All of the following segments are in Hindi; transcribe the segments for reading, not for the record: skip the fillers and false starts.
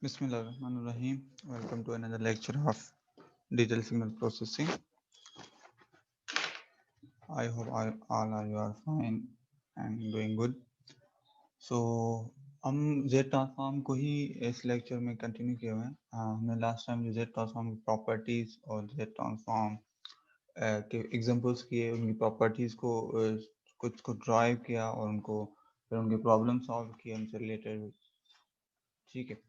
Bismillahirrahmanirrahim. Welcome to another lecture of digital signal processing. I hope all are you are fine and doing good. So हम Z ट्रांसफॉर्म को ही इस लेक्चर में कंटिन्यू किए हुए हैं। हमने लास्ट टाइम जो Z ट्रांसफॉर्म की प्रॉपर्टीज और Z ट्रांसफॉर्म के एग्जांपल्स किए, उनकी प्रॉपर्टीज को कुछ को ड्राइव किया और उनको फिर उनके प्रॉब्लम सॉल्व किए उनसे रिलेटेड। ठीक है,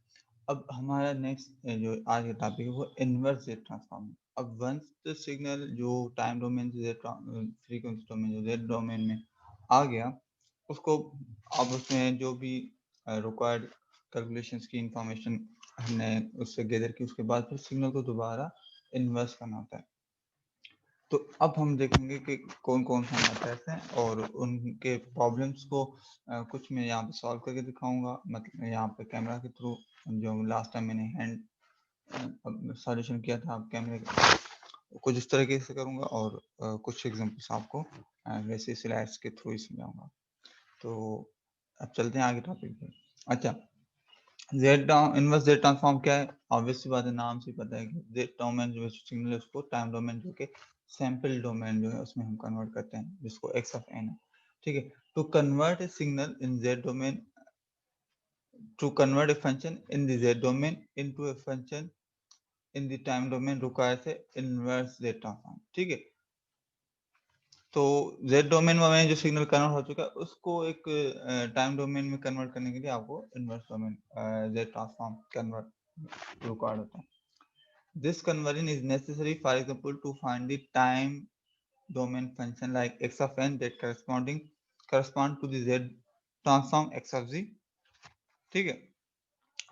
अब हमारा नेक्स्ट जो आज का टॉपिक है वो इनवर्स जेड ट्रांसफॉर्म। अब वंस द सिग्नल जो टाइम डोमेन से फ्रीक्वेंसी डोमेन जो जेड डोमेन में आ गया, उसको अब उसमें जो भी रिक्वायर्ड कैलकुलेशंस की इंफॉर्मेशन हमने उससे गैदर की, उसके बाद फिर सिग्नल को दोबारा इन्वर्स करना होता है। तो अब हम देखेंगे कि कौन कौन सा मेथड्स हैं और उनके प्रॉब्लम्स को कुछ मैं यहाँ पे सॉल्व करके दिखाऊंगा, मतलब यहाँ पे कैमरा के थ्रू, जो लास्ट टाइम मैंने हैंड सॉल्यूशन किया था कैमरे का, कुछ इस तरीके से करूंगा और कुछ एग्जांपल्स आपको वैसे स्लाइड्स के थ्रू ही समझाऊंगा। तो अब चलते हैं आगे टॉपिक पे। अच्छा, जेड इनवर्स जेड ट्रांसफॉर्म क्या है? ऑब्वियस सी बात है, नाम से पता है कि जेड डोमेन जो सिग्नल है उसको टाइम डोमेन जो कि सैंपल डोमेन जो है उसमें हम कन्वर्ट करते हैं, जिसको एक्स ऑफ एन है। ठीक है, to convert a signal in z domain, to convert a function in the z domain into a function in the time domain requires a inverse z transform. ठीक है, तो जेड डोमेन में जो सिग्नल कन्वर्ट हो चुका है उसको एक टाइम डोमेन में कन्वर्ट करने के लिए आपको inverse domain Z transform convert required होता है। This conversion is necessary, for example, to find the time domain function like x of n that correspond to the z transform x of z। ठीक है,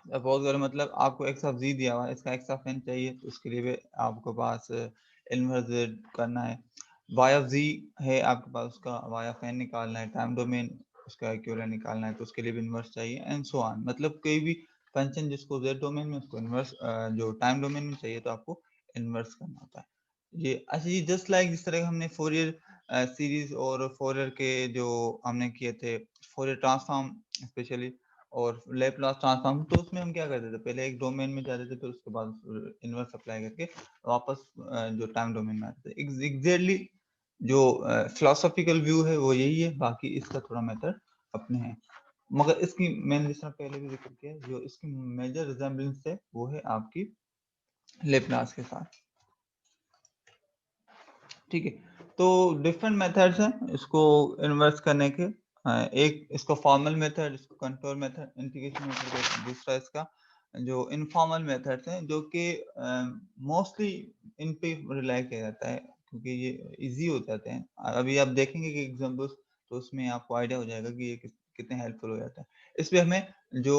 सपोज करो मतलब आपको x of z दिया हुआ है, इसका x of n चाहिए, तो उसके लिए भी आपको पास इनवर्स करना है। y of z है आपके पास, उसका y of n निकालना है, टाइम डोमेन उसका इक्विवेलेंट निकालना है, तो उसके लिए भी इनवर्स चाहिए एंड सो ऑन। मतलब कोई भी फंक्शन जिसको z डोमेन में, उसको इनवर्स जो टाइम डोमेन में चाहिए तो आपको इनवर्स करना होता है। ये अच्छा, ये जस्ट लाइक जिस तरह हमने फोरियर सीरीज और फोरियर के जो हमने किए थे, फोरियर ट्रांसफॉर्म स्पेशली और लैपलास ट्रांसफॉर्म, तो उसमें हम क्या करते थे, पहले एक डोमेन में जाते थे, फिर उसके बाद इनवर्स अप्लाई करके वापस जो टाइम डोमेन में आते थे। एग्जैक्टली जो फिलोसॉफिकल व्यू है वो यही है, बाकी इसका थोड़ा मेथड अपने हैं, मगर इसकी मैंने जिस तरह पहले भी जिक्र किया, जो इसकी मेजर रिजेम्बलेंस है वो है आपकी लैपलास के साथ। ठीक है, तो डिफरेंट मेथड्स हैं इसको इन्वर्स करने के। एक इसको फॉर्मल मेथड, इसको कंट्रोल मेथड, इंटीग्रेशन मेथड। दूसरा इसका जो इनफॉर्मल मेथड्स हैं, जो कि मोस्टली इन पे रिलाई किया जाता है क्योंकि ये इजी हो जाते हैं। अभी आप देखेंगे कि एग्जांपल्स, तो उसमें आपको आइडिया हो जाएगा कि ये कितने हेल्पफुल हो जाता है। इसमें हमें जो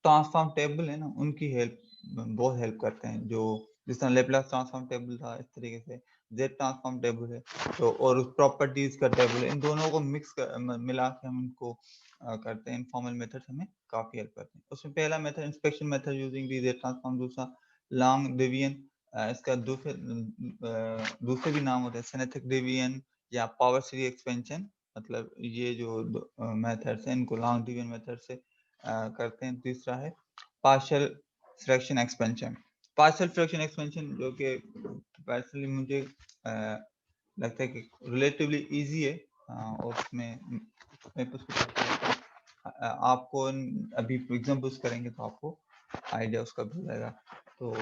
ट्रांसफॉर्म टेबल है ना, उनकी हेल्प बहुत हेल्प करते हैं। जो जिस तरह लेप्लास ट्रांसफॉर्म टेबल था, इस तरीके से जेड ट्रांसफॉर्म टेबल है, तो और उस प्रॉपर्टीज का टेबल है, इन दोनों को मिला के हम इनको करते हैं। इनफॉर्मल मेथड्स हमें काफी हेल्प करते हैं। उसमें पहला method inspection method using the Z transform, दूसरा लॉन्ग डिवीजन, इसका दूसरे भी नाम होते हैं सिनेथिक डिवीजन या पावर सीरीज एक्सपेंशन। मतलब ये जो मेथड्स हैं इनको लॉन्ग डिवीजन मेथड से करते हैं। तीसरा है partial fraction expansion. Partial fraction expansion जो कि पर्सनली मुझे लगता है कि रिलेटिवली इजी है, और उसमें मैं आपको अभी एग्जांपल्स करेंगे तो आपको आइडिया उसका भी जाएगा। तो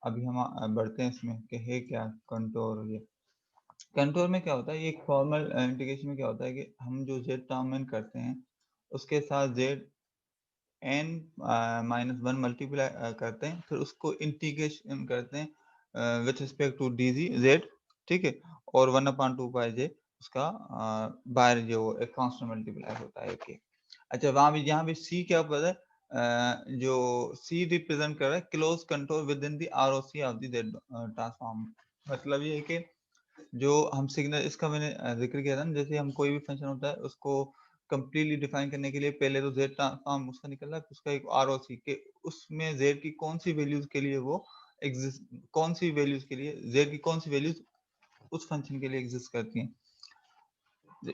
अभी हम बढ़ते हैं इसमें कि है क्या कंट्रोल। ये कंट्रोल में क्या होता है, ये एक फॉर्मल इंटीग्रेशन में क्या होता है कि हम जो जेड टर्म करते हैं उसके साथ जेड n -1 मल्टीप्लाई करते हैं, फिर उसको इंटीग्रेशन करते हैं with respect to d g z. ठीक है, और 1/2 पाई जे उसका बाहर जो एक कांस्टेंट मल्टीप्लाई होता है कि। अच्छा, वहां भी यहाँ भी सी क्या पता है, जो सी रिप्रेजेंट कर रहा है close control within the R O C of the z transform. मतलब ये है कि जो हम सिग्नल, इसका मैंने जिक्र किया था ना, जैसे हम कोई भी फंक्शन होता है उसको कंप्लीटली डिफाइन करने के लिए पहले तो जेड ट्रांसफॉर्म उसका निकल रहा है, उसका एक आरओसी के उसमें जेड की कौन सी वैल्यूज के लिए वो एग्जिस्ट, कौन सी वैल्यूज के लिए जेड की कौन सी वैल्यूज उस फंक्शन के लिए एग्जिस्ट करती हैं,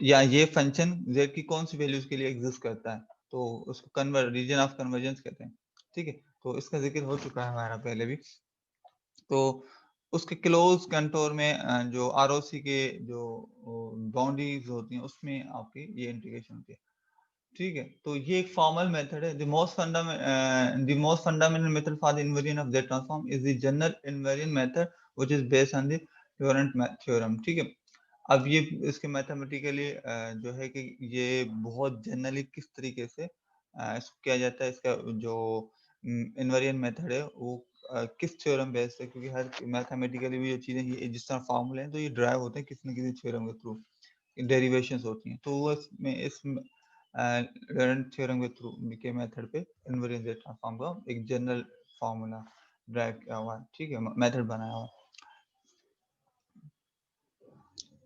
या ये फंक्शन जेड की कौन सी वैल्यूज के लिए एग्जिस्ट करता है, तो उसको रीजन ऑफ कन्वर्जेंस कहते हैं। ठीक है, तो इसका जिक्र हो चुका है हमारा पहले भी। तो उसके क्लोज कंटोर में जो आरओसी के जो बाउंड्रीज होती हैं उसमें आपकी ये इंटीग्रेशन होती है। ठीक है, तो ये एक फॉर्मल मेथड है। The most fundamental method for the inversion of Z transform is the general inversion method which is based on the Laurent theorem. ठीक है, अब ये इसके मैथमेटिकली जो है कि ये बहुत जनरली किस तरीके से इसको किया जाता है, इसका जो इन्वेरिएंट मेथड है वो किस थ्योरम बेस्ड है, क्योंकि हर मैथमेटिकली भी ये चीजें ये जिस तरह फॉर्मूले हैं तो ये ड्राइव होते हैं किसी न किसी थ्योरम के थ्रू, डेरिवेशंस होती हैं, तो वो इस लॉरेंट थ्योरम के थ्रू के मेथड पे इन्वेरिएंट ट्रांसफॉर्म का एक जनरल फॉर्मूला ड्राइव किया हुआ है। ठीक है, मेथड बनाया हुआ है।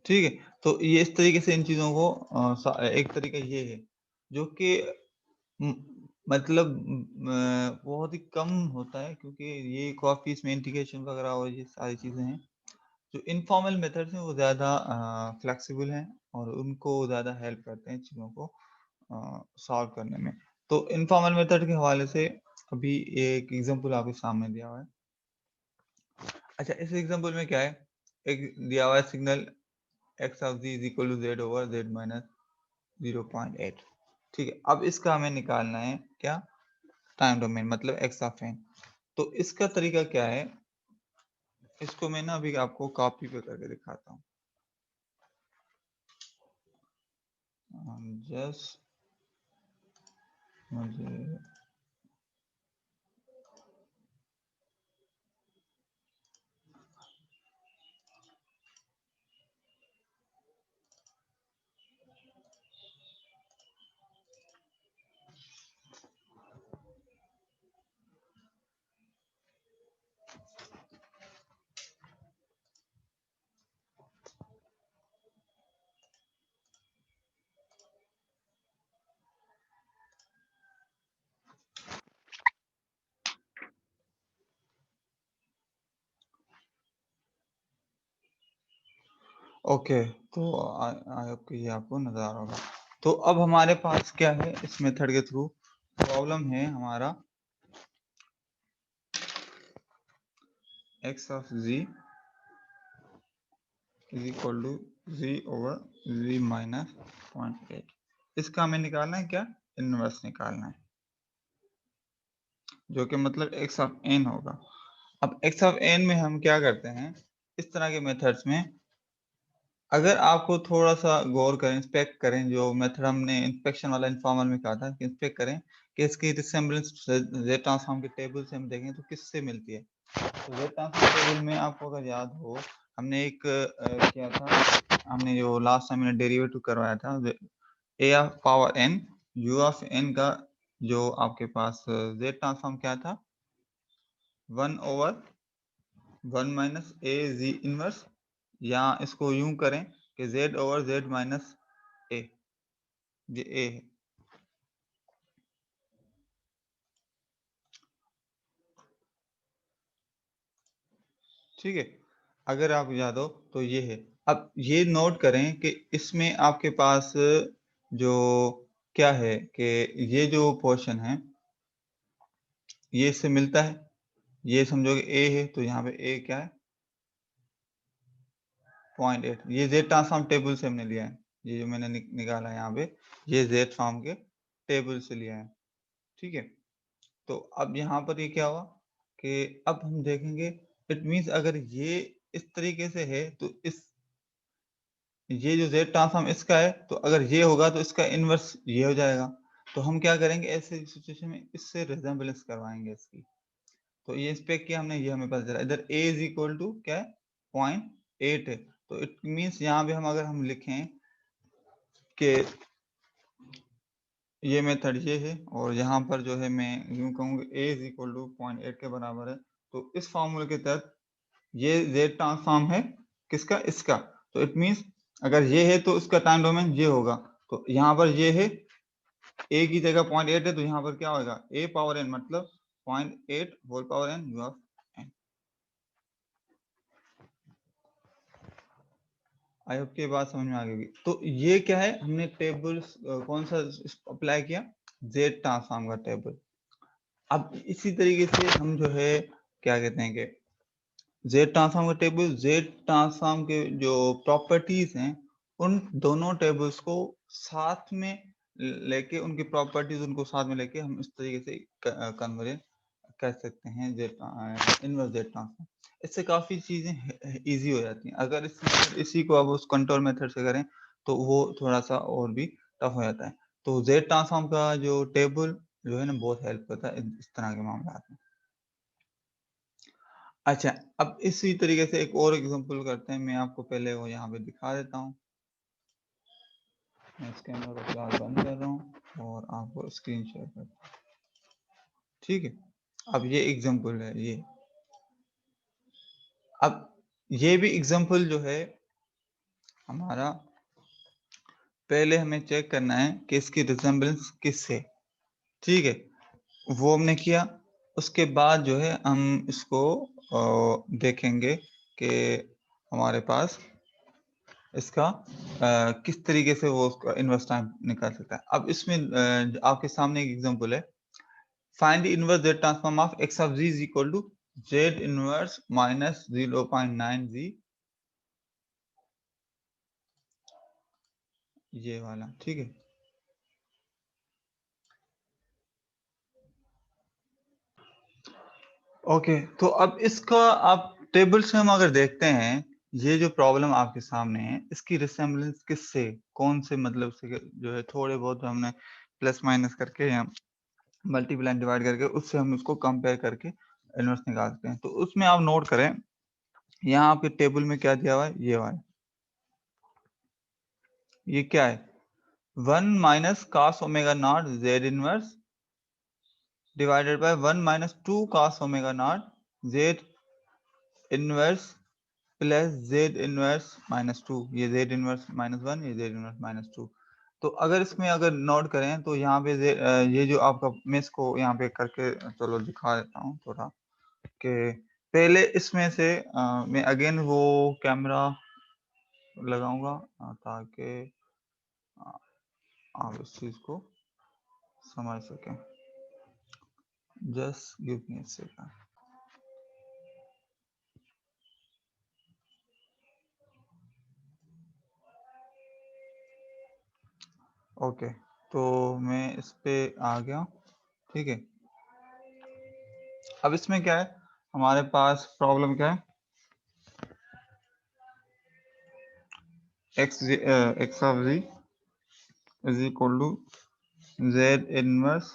ठीक है, तो ये इस तरीके से इन चीजों को एक तरीका ये है जो कि मतलब बहुत ही कम होता है, क्योंकि ये काफी इसमें इंटीग्रेशन वगैरह और ये सारी चीजें हैं। जो इनफॉर्मल मेथड्स हैं वो ज़्यादा फ्लेक्सिबल हैं और उनको ज़्यादा हेल्प करते हैं चीज़ों को सॉल्व करने में। तो इनफॉर्मल मेथड के हवाले से अभी एक एग्जांपल आपके सामने दिया हुआ है। अच्छा, इस एग्जांपल में क्या है, एक दिया हुआ है signal x of z is equal to z over z minus 0.8। ठीक है, अब इसका हमें निकालना है क्या, टाइम डोमेन, मतलब x ऑफ n। तो इसका तरीका क्या है, इसको मैं ना अभी आपको कॉपी पे करके दिखाता हूँ। जस्ट मुझे ओके, तो आई होप कि ये आपको नजर आ रहा होगा। तो अब हमारे पास क्या है, इस मेथड के थ्रू प्रॉब्लम है हमारा x of z is equal to z over z minus 0.8। इसका हमें निकालना है क्या, इनवर्स निकालना है, जो कि मतलब x ऑफ n होगा। अब x ऑफ n में हम क्या करते हैं, इस तरह के मेथड्स में अगर आपको थोड़ा सा गौर करें, इंस्पेक्ट करें, जो मेथड हमने इंस्पेक्शन वाला इनफॉर्मल में कहा था कि इंस्पेक्ट करें कि इसकी रिसेम्बलेंस Z ट्रांसफॉर्म के टेबल से हम देखें तो किससे मिलती है। तो Z ट्रांसफॉर्म टेबल में आपको अगर याद हो, हमने एक किया था, हमने जो लास्ट टाइम मैंने डेरिवेटिव करवाया था a of power n u of n का जो आपके पास Z ट्रांसफॉर्म क्या था, 1 over 1 minus a z inverse, या इसको यूं करें कि z over z minus a, ये a है। ठीक है, अगर आप याद हो तो ये है। अब ये नोट करें कि इसमें आपके पास जो क्या है कि ये जो पोर्शन है ये इससे मिलता है, ये समझो कि a है, तो यहाँ पे a क्या है, 0.8। ये Z ट्रांसफॉर्म टेबल से हमने लिया है, ये जो मैंने निकाला है यहाँ पे, ये Z ट्रांसफॉर्म के टेबल से लिया है। ठीक है, तो अब यहाँ पर ये क्या हुआ कि अब हम देखेंगे, इट मीन्स अगर ये इस तरीके से है तो इस ये जो Z ट्रांसफॉर्म इसका है, तो अगर ये होगा तो इसका इनवर्स ये हो जाएगा। तो हम क्या करेंगे, ऐसे सिचुएशन में इससे रिजेम्बलेंस करवाएंगे इसकी। तो ये इंस्पेक्ट किया हमने, ये हमें पता चला इधर a इज इक्वल टू क्या है, 0.8 है। तो इट मीन्स यहाँ पे हम अगर हम लिखें कि ये मेथड ये है और यहाँ पर जो है मैं यूं कहूँगा a इज इक्वल टू 0.8 के बराबर है, तो इस फॉर्मूले के तहत ये Z ट्रांसफॉर्म है किसका, इसका। तो इट मीन्स अगर ये है तो इसका टाइम डोमेन ये होगा। तो यहाँ पर ये है, a की जगह 0.8 है, तो यहाँ पर क्या होगा, a पावर n मतलब 0.8 whole power n u of n। I hope की बात समझ में आ गई। तो ये क्या है, हमने टेबल कौन सा अप्लाई किया, Z ट्रांसफॉर्म का टेबल। अब इसी तरीके से हम जो है क्या कहते हैं कि जेड ट्रांसफॉर्म का टेबल, जेड ट्रांसफॉर्म के जो प्रॉपर्टीज हैं उन दोनों टेबल्स को साथ में लेके, उनकी प्रॉपर्टीज उनको साथ में लेके हम इस तरीके से कन्वर्ट कर सकते हैं जेड इनवर्स जेड ट्रांसफॉर्म। इससे काफी चीजें इजी हो जाती हैं। अगर इसी को अब उस कंट्रोल मेथड से करें तो वो थोड़ा सा और भी टफ हो जाता है। तो जेड ट्रांसफॉर्म का जो टेबल जो है ना बहुत हेल्प करता है इस तरह के मामला में। अच्छा, अब इसी तरीके से एक और एग्जांपल करते हैं। मैं आपको पहले वो यहाँ पे दिखा देता हूँ। मैं इसके अंदर क्लास बंद कर रहा हूँ और आपको स्क्रीन शेयर करता हूँ। ठीक है, अब ये एग्जांपल है ये। अब ये भी एग्जांपल जो है हमारा, पहले हमें चेक करना है कि इसकी रिजेम्बलेंस किससे। ठीक है, वो हमने किया। उसके बाद जो है हम इसको देखेंगे कि हमारे पास इसका किस तरीके से वो उसका इनवर्स टाइम निकाल सकता है। अब इसमें आपके सामने एक एग्जांपल है, find the inverse z transform of x of z is equal to z inverse minus 0.9z, ये वाला। ठीक है, ओके। तो अब इसका आप टेबल से हम अगर देखते हैं, ये जो प्रॉब्लम आपके सामने है इसकी रिसेम्बलेंस किससे, कौन से मतलब से जो है थोड़े बहुत हमने प्लस माइनस करके या मल्टीप्लाई डिवाइड करके उससे हम उसको कंपेयर करके इनवर्स निकाल सकते हैं। तो उसमें आप नोट करें, यहाँ आपके टेबल में क्या दिया हुआ है, ये वाला, ये क्या है, 1 minus cos omega naught z inverse divided by 1 minus 2 cos omega naught z inverse plus Z inverse minus 2, ये जेड इनवर्स माइनस 1, ये जेड इनवर्स माइनस 2। तो अगर इसमें अगर नोट करें तो यहाँ पे ये जो आपका, मैं इसको यहाँ पे करके चलो दिखा देता हूँ थोड़ा, कि पहले इसमें से मैं अगेन वो कैमरा लगाऊंगा ताकि आप इस चीज को समझ सकें। Just give me a second. Okay, तो मैं इस पे आ गया। ठीक है, अब इसमें क्या है, हमारे पास प्रॉब्लम क्या है, x of z is equal to z inverse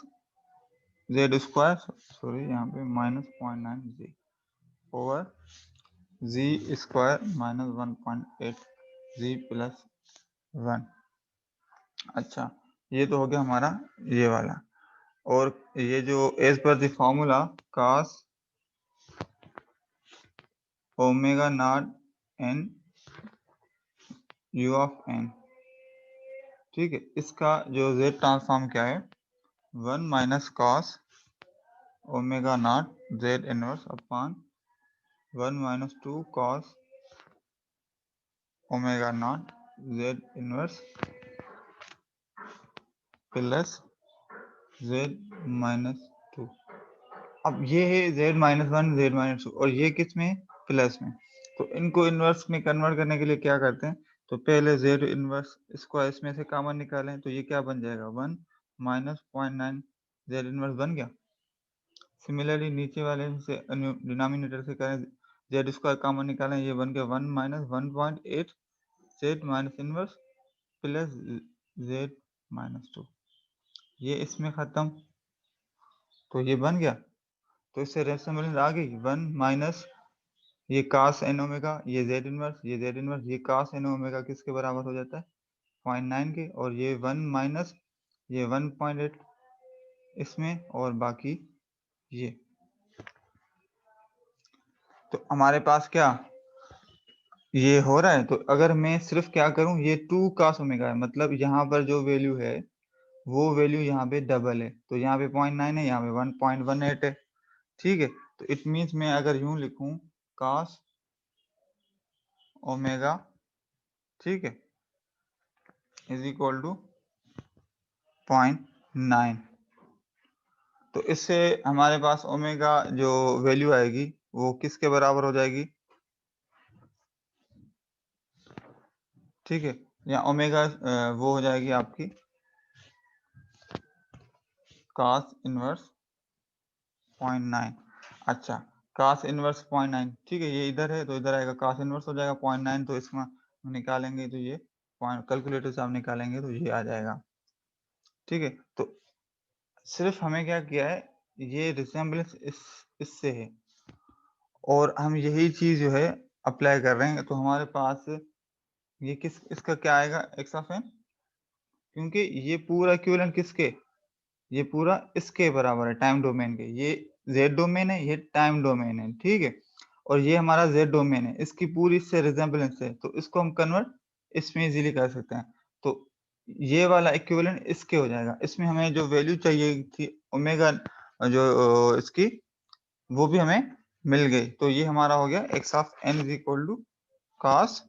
z square, sorry यहाँ पे minus 0.9 g over g square minus 1.8 g plus 1। अच्छा, ये तो हो गया हमारा ये वाला। और ये जो as per the formula cos omega naught n u of n, ठीक है, इसका जो z ट्रांसफॉर्म क्या है, 1 minus cos omega naught z inverse upon 1 minus 2 cos omega naught z inverse plus z minus 2। अब ये है जेड माइनस 1 जेड माइनस 2 और ये किस में, प्लस में। तो इनको इनवर्स में कन्वर्ट करने के लिए क्या करते हैं, तो पहले जेड इनवर्स इसको इसमें से कॉमन निकालें, तो ये क्या बन जाएगा, 1 माइनस 0.9 जेड इनवर्स बन गया। सिमिलरली नीचे वाले से डिनोमिनेटर से करें, जेड स्क्वायर कॉमन निकालें, ये बन गया 1 minus 1.8 Z minus inverse plus z minus 2। ये इसमें खत्म, तो ये बन गया। तो इससे रेशनल आ गई 1 माइनस ये कास एन ओमेगा, ये जेड इनवर्स, ये जेड इनवर्स, ये कास एन ओमेगा किसके बराबर हो जाता है, 0.9 के, और ये 1 माइनस ये 1.8 इसमें, और बाकी ये। तो हमारे पास क्या ये हो रहा है। तो अगर मैं सिर्फ क्या करूं, ये 2 कास ओमेगा है, मतलब यहाँ पर जो वैल्यू है वो वैल्यू यहाँ पे डबल है, तो यहाँ पे 0.9 है, यहाँ पे 1.18 है। ठीक है, तो इट मीन्स मैं अगर यूं लिखूं कास ओमेगा, ठीक है, इज इक्वल टू 0.9, तो इससे हमारे पास ओमेगा जो वैल्यू आएगी वो किसके बराबर हो जाएगी? ठीक है, या ओमेगा वो हो जाएगी आपकी cos इनवर्स 0.9। अच्छा, cos इनवर्स 0.9, ठीक है, ये इधर है तो इधर आएगा cos इनवर्स हो जाएगा 0.9, तो इसमें हम निकालेंगे तो ये पॉइंट कैलकुलेटर से हम निकालेंगे तो ये आ जाएगा। ठीक है, तो सिर्फ हमें क्या किया है, ये रिसेम्बलेंस इससे है और हम यही चीज जो है अप्लाई कर रहे हैं, तो हमारे पास ये इसका क्या आएगा एक्स ऑफ एन, क्योंकि ये पूरा इक्विवेलेंट किसके, ये पूरा इसके बराबर है टाइम डोमेन के। ये जेड डोमेन है, ये टाइम डोमेन है, ठीक है, और ये हमारा जेड डोमेन है, इसकी पूरी इससे रिजेम्बलेंस है, तो इसको हम कन्वर्ट इसमें इजीली कर सकते हैं। तो ये वाला इक्विवेलेंट इसके हो जाएगा। इसमें हमें जो वैल्यू चाहिए थी ओमेगा जो इसकी, वो भी हमें मिल गई। तो ये हमारा हो गया x of n is equal to cos,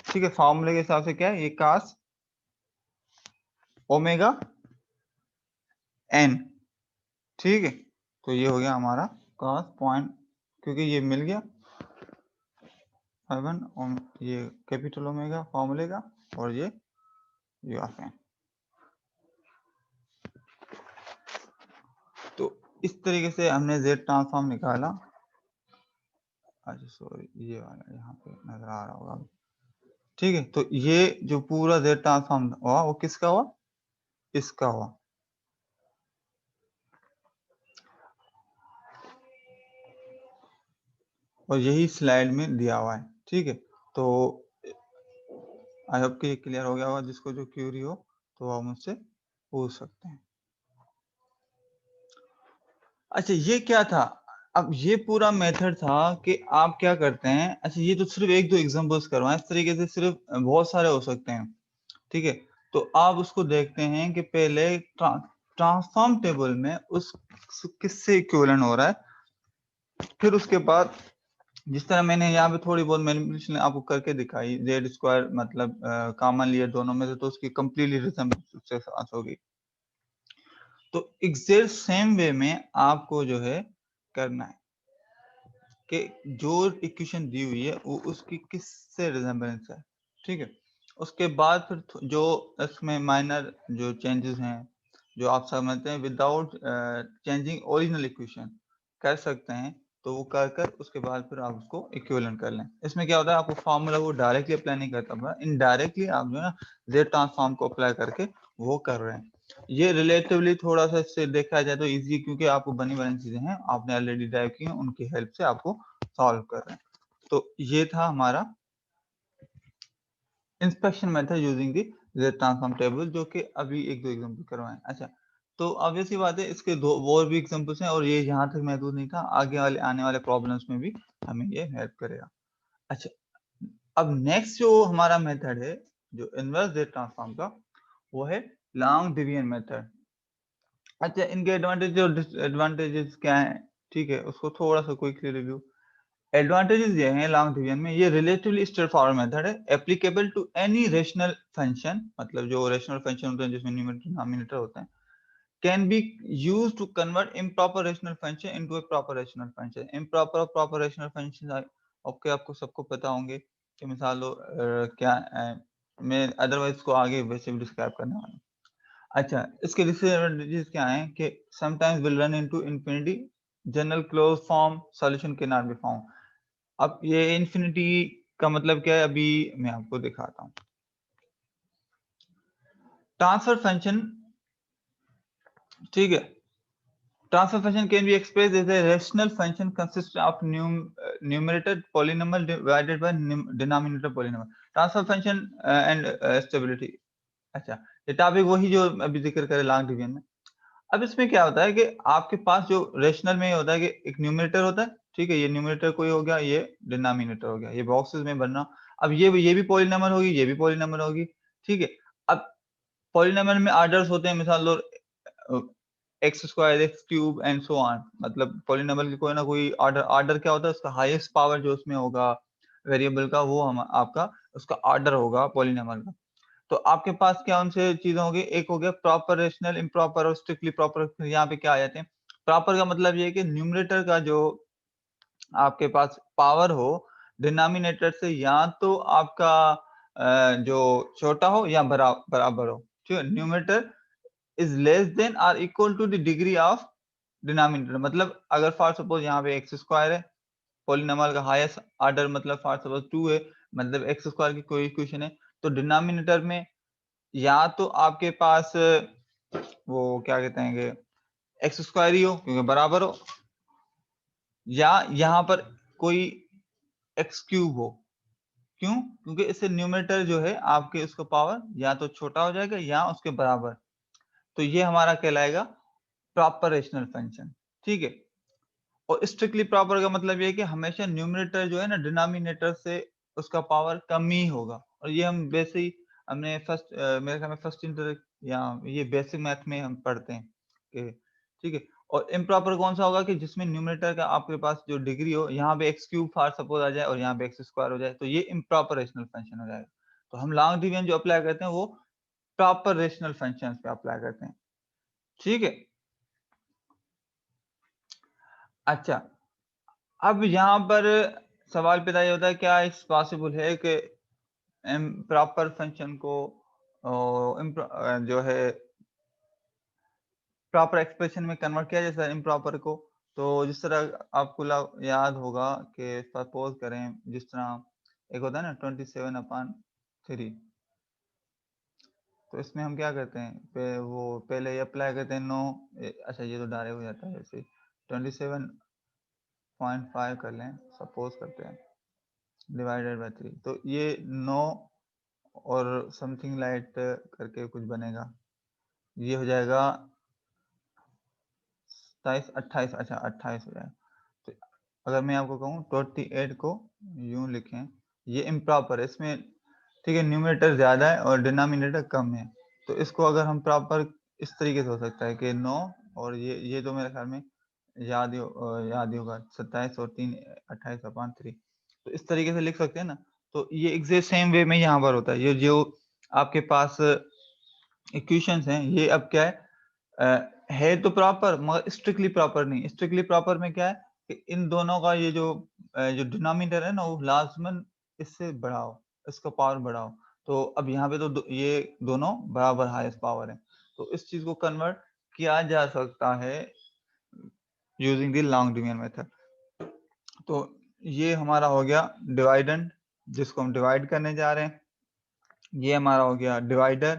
ठीक है, फॉर्मूले के हिसाब से क्या है, ये कॉस ओमेगा एन, ठीक है। तो ये हो गया हमारा कॉस पॉइंट, क्योंकि ये मिल गया 1 ये कैपिटल ओमेगा फॉर्मूले का, और ये यू ऑफ एन। तो इस तरीके से हमने जेड ट्रांसफॉर्म निकाला। अच्छा सॉरी, ये वाला यहाँ पे नजर आ रहा होगा, ठीक है। तो ये जो पूरा जेड ट्रांसफॉर्म हुआ वो किसका हुआ, इसका हुआ। और यही स्लाइड में दिया हुआ है, ठीक है। तो आई होप कि ये क्लियर हो गया होगा, जिसको जो क्यूरी हो तो आप मुझसे पूछ सकते हैं। अच्छा ये क्या था, अब ये पूरा मेथड था कि आप क्या करते हैं। अच्छा ये तो सिर्फ एक दो एग्जांपल्स करवाएं, इस तरीके से सिर्फ बहुत सारे हो सकते हैं, ठीक है। तो आप उसको देखते हैं कि पहले ट्रांसफॉर्म टेबल में उस किससे इक्विवेलेंट हो रहा है, फिर उसके बाद जिस तरह मैंने यहाँ पे थोड़ी बहुत मैनिपुलेशन आपको करके दिखाई, जेड स्क्वायर मतलब कॉमन लिया दोनों में से, तो उसकी कंप्लीटली रिजेम्बलेंस होगी। तो एग्जैक्ट सेम वे में आपको जो है करना है कि जो इक्वेशन दी हुई है वो उसकी किससे रिजेम्बलेंस है, ठीक है। उसके बाद फिर जो इसमें माइनर जो चेंजेस हैं, जो आप समझते हैं विदाउट चेंजिंग ओरिजिनल इक्वेशन कर सकते हैं, तो वो कर कर उसके बाद फिर आप उसको इक्विवेलेंट कर लें। इसमें क्या होता है, आपको फार्मूला वो डायरेक्टली अप्लाई नहीं करता, पर इनडायरेक्टली आप जो है ना जेड ट्रांसफॉर्म को अप्लाई करके वो कर रहे हैं। ये रिलेटिवली थोड़ा सा इससे देखा जाए तो इजी, क्योंकि आपको बनी बनाई चीजें हैं, आपने ऑलरेडी ड्राइव की हैं, उनकी हेल्प से आपको सॉल्व कर रहे हैं। तो ये था हमारा inspection method using the Z transform table, जो कि अभी एक दो एग्जांपल करवाएं। अच्छा, तो ऑब्वियस सी बात है, इसके दो और भी एग्जांपल्स हैं, और ये यहाँ तक महदूद नहीं था, आगे वाले आने वाले प्रॉब्लम्स में भी हमें ये हेल्प करेगा। अच्छा, अब नेक्स्ट जो हमारा मेथड है जो इनवर्स जेड ट्रांसफॉर्म का, वो है लॉन्ग डिवीजन मेथड। अच्छा, इनके एडवांटेज और डिसएडवांटेजेस क्या है, ठीक है, उसको थोड़ा सा क्विकली रिव्यू। एडवांटेजेस ये हैं लॉन्ग डिवीजन में, ये रिलेटिवली स्ट्रेट फॉरवर्ड मेथड है, applicable to any rational function, मतलब जो रेशनल फंक्शन होते हैं जिसमें न्यूमरेटर डिनोमिनेटर होते हैं, can be use to convert improper rational function into a proper rational function. Improper और प्रॉपर रेशनल फंक्शन ओके आपको सबको पता होंगे कि मिसाल लो क्या मैं अदरवाइज को आगे वैसे भी डिस्क्राइब करने वाला हूँ। अच्छा, इसके डिसएडवांटेजेस क्या हैं कि sometimes will run into infinity, general close form solution can not be found. अब ये इंफिनिटी का मतलब क्या है, अभी मैं आपको दिखाता हूँ। ट्रांसफर फंक्शन, ठीक है, transfer function can be express as a rational function consist of numerator polynomial divided by denominator polynomial. Transfer function and stability. अच्छा, ये टॉपिक वही जो अभी जिक्र करें लॉन्ग डिवीजन में। अब इसमें क्या होता है कि आपके पास जो रेशनल में होता है कि एक न्यूमरेटर होता है, ठीक है, ये न्यूमरेटर कोई हो गया, ये डिनोमिनेटर हो गया, ये बॉक्सेस में बनना। अब ये भी पॉलिनोमियल होगी, ये भी पॉलिनोमियल होगी, ठीक है। अब पॉलिनोमियल में ऑर्डर्स होते हैं, मिसाल लो x square x cube and so on, मतलब पॉलिनोमियल की कोई ना कोई ऑर्डर। ऑर्डर क्या होता है, उसका हाईएस्ट पावर जो उसमें होगा वेरिएबल का, वो हम आपका उसका ऑर्डर होगा पॉलिनोमियल का। तो आपके पास क्या उनसे चीजें होगी, एक हो गया प्रॉपर रेशनल, इम्प्रॉपर और स्ट्रिक्टली प्रॉपर। यहाँ पे क्या आ जाते हैं, प्रॉपर का मतलब ये है कि न्यूमरेटर का जो आपके पास पावर हो डिनोमिनेटर से या तो आपका जो छोटा हो या बराबर हो, ठीक है। न्यूमरेटर इज लेस देन और equal to the degree of denominator, मतलब अगर फॉर सपोज यहाँ पे एक्स स्क्वायर है, पॉलिनोमियल का हाईएस्ट ऑर्डर मतलब फॉर सपोज 2 है, मतलब एक्स स्क्वायर की कोई इक्वेशन है, तो डिनोमिनेटर में या तो आपके पास वो क्या कहते हैं कि एक्स स्क्वायर ही हो क्योंकि बराबर हो, या यहाँ पर कोई एक्स क्यूब हो। क्यों? क्योंकि इससे न्यूमरेटर जो है आपके उसका पावर या तो छोटा हो जाएगा या उसके बराबर। तो ये हमारा कहलाएगा प्रॉपर रेशनल फंक्शन, ठीक है। और स्ट्रिक्टली प्रॉपर का मतलब ये है कि हमेशा न्यूमरेटर जो है ना डिनोमिनेटर से उसका पावर कम ही होगा। और ये हम वैसे ही हमने मेरे ख्याल में फर्स्ट इंटर या ये बेसिक मैथ में हम पढ़ते हैं कि ठीक है। और इम्प्रॉपर कौन सा होगा कि जिसमें न्यूमरेटर का आपके पास जो डिग्री हो, यहाँ पे एक्स क्यूब फॉर सपोज आ जाए और यहाँ पे एक्स स्क्वायर हो जाए, तो ये इम्प्रॉपर रेशनल फंक्शन हो जाएगा। तो हम लॉन्ग डिवीजन जो अप्लाई करते हैं वो प्रॉपर रेशनल फंक्शन पे अप्लाई करते हैं, ठीक है। अच्छा, अब यहाँ पर सवाल पैदा ये होता है, क्या इस पॉसिबल है कि प्रॉपर फंक्शन को जो है प्रॉपर एक्सप्रेशन में कन्वर्ट किया जाए सर इम्प्रॉपर को। तो जिस तरह आपको याद होगा कि सपोज करें जिस तरह एक होता है ना 27/3, तो इसमें हम क्या करते हैं वो पहले ये अप्लाई करते हैं 9, अच्छा ये तो डायरेक्ट हो जाता है ऐसे 27.5 कर लें सपोज करते हैं डिवाइडेड बाय 3, तो ये 9 और समथिंग लाइट करके कुछ बनेगा, ये हो जाएगा 27 28, अच्छा 28 हो जाएगा। तो अगर मैं आपको कहूँ 28 को यूं लिखें, ये इम्प्रॉपर है इसमें, ठीक है। न्यूमरेटर ज्यादा है और डिनोमिनेटर कम है, तो इसको अगर हम प्रॉपर इस तरीके से हो सकता है कि 9 और ये तो मेरे ख्याल में याद ही होगा 27 और 3 28/3, तो इस तरीके से लिख सकते हैं ना। तो ये एग्जैक्ट सेम वे में यहाँ पर होता है, ये जो आपके पास इक्वेशंस हैं ये अब क्या है तो प्रॉपर मगर स्ट्रिक्टली प्रॉपर नहीं। स्ट्रिक्टली प्रॉपर में क्या है कि इन दोनों का ये जो डिनोमिनेटर है ना वो लाजमन इससे बढ़ाओ, इसका पावर बढ़ाओ। तो अब यहाँ पे तो ये दोनों बराबर हाईएस्ट पावर है, तो इस चीज को कन्वर्ट किया जा सकता है using the long division method. तो ये हमारा हो गया डिवाइडेंड जिसको हम डिवाइड करने जा रहे हैं, ये हमारा हो गया डिवाइडर,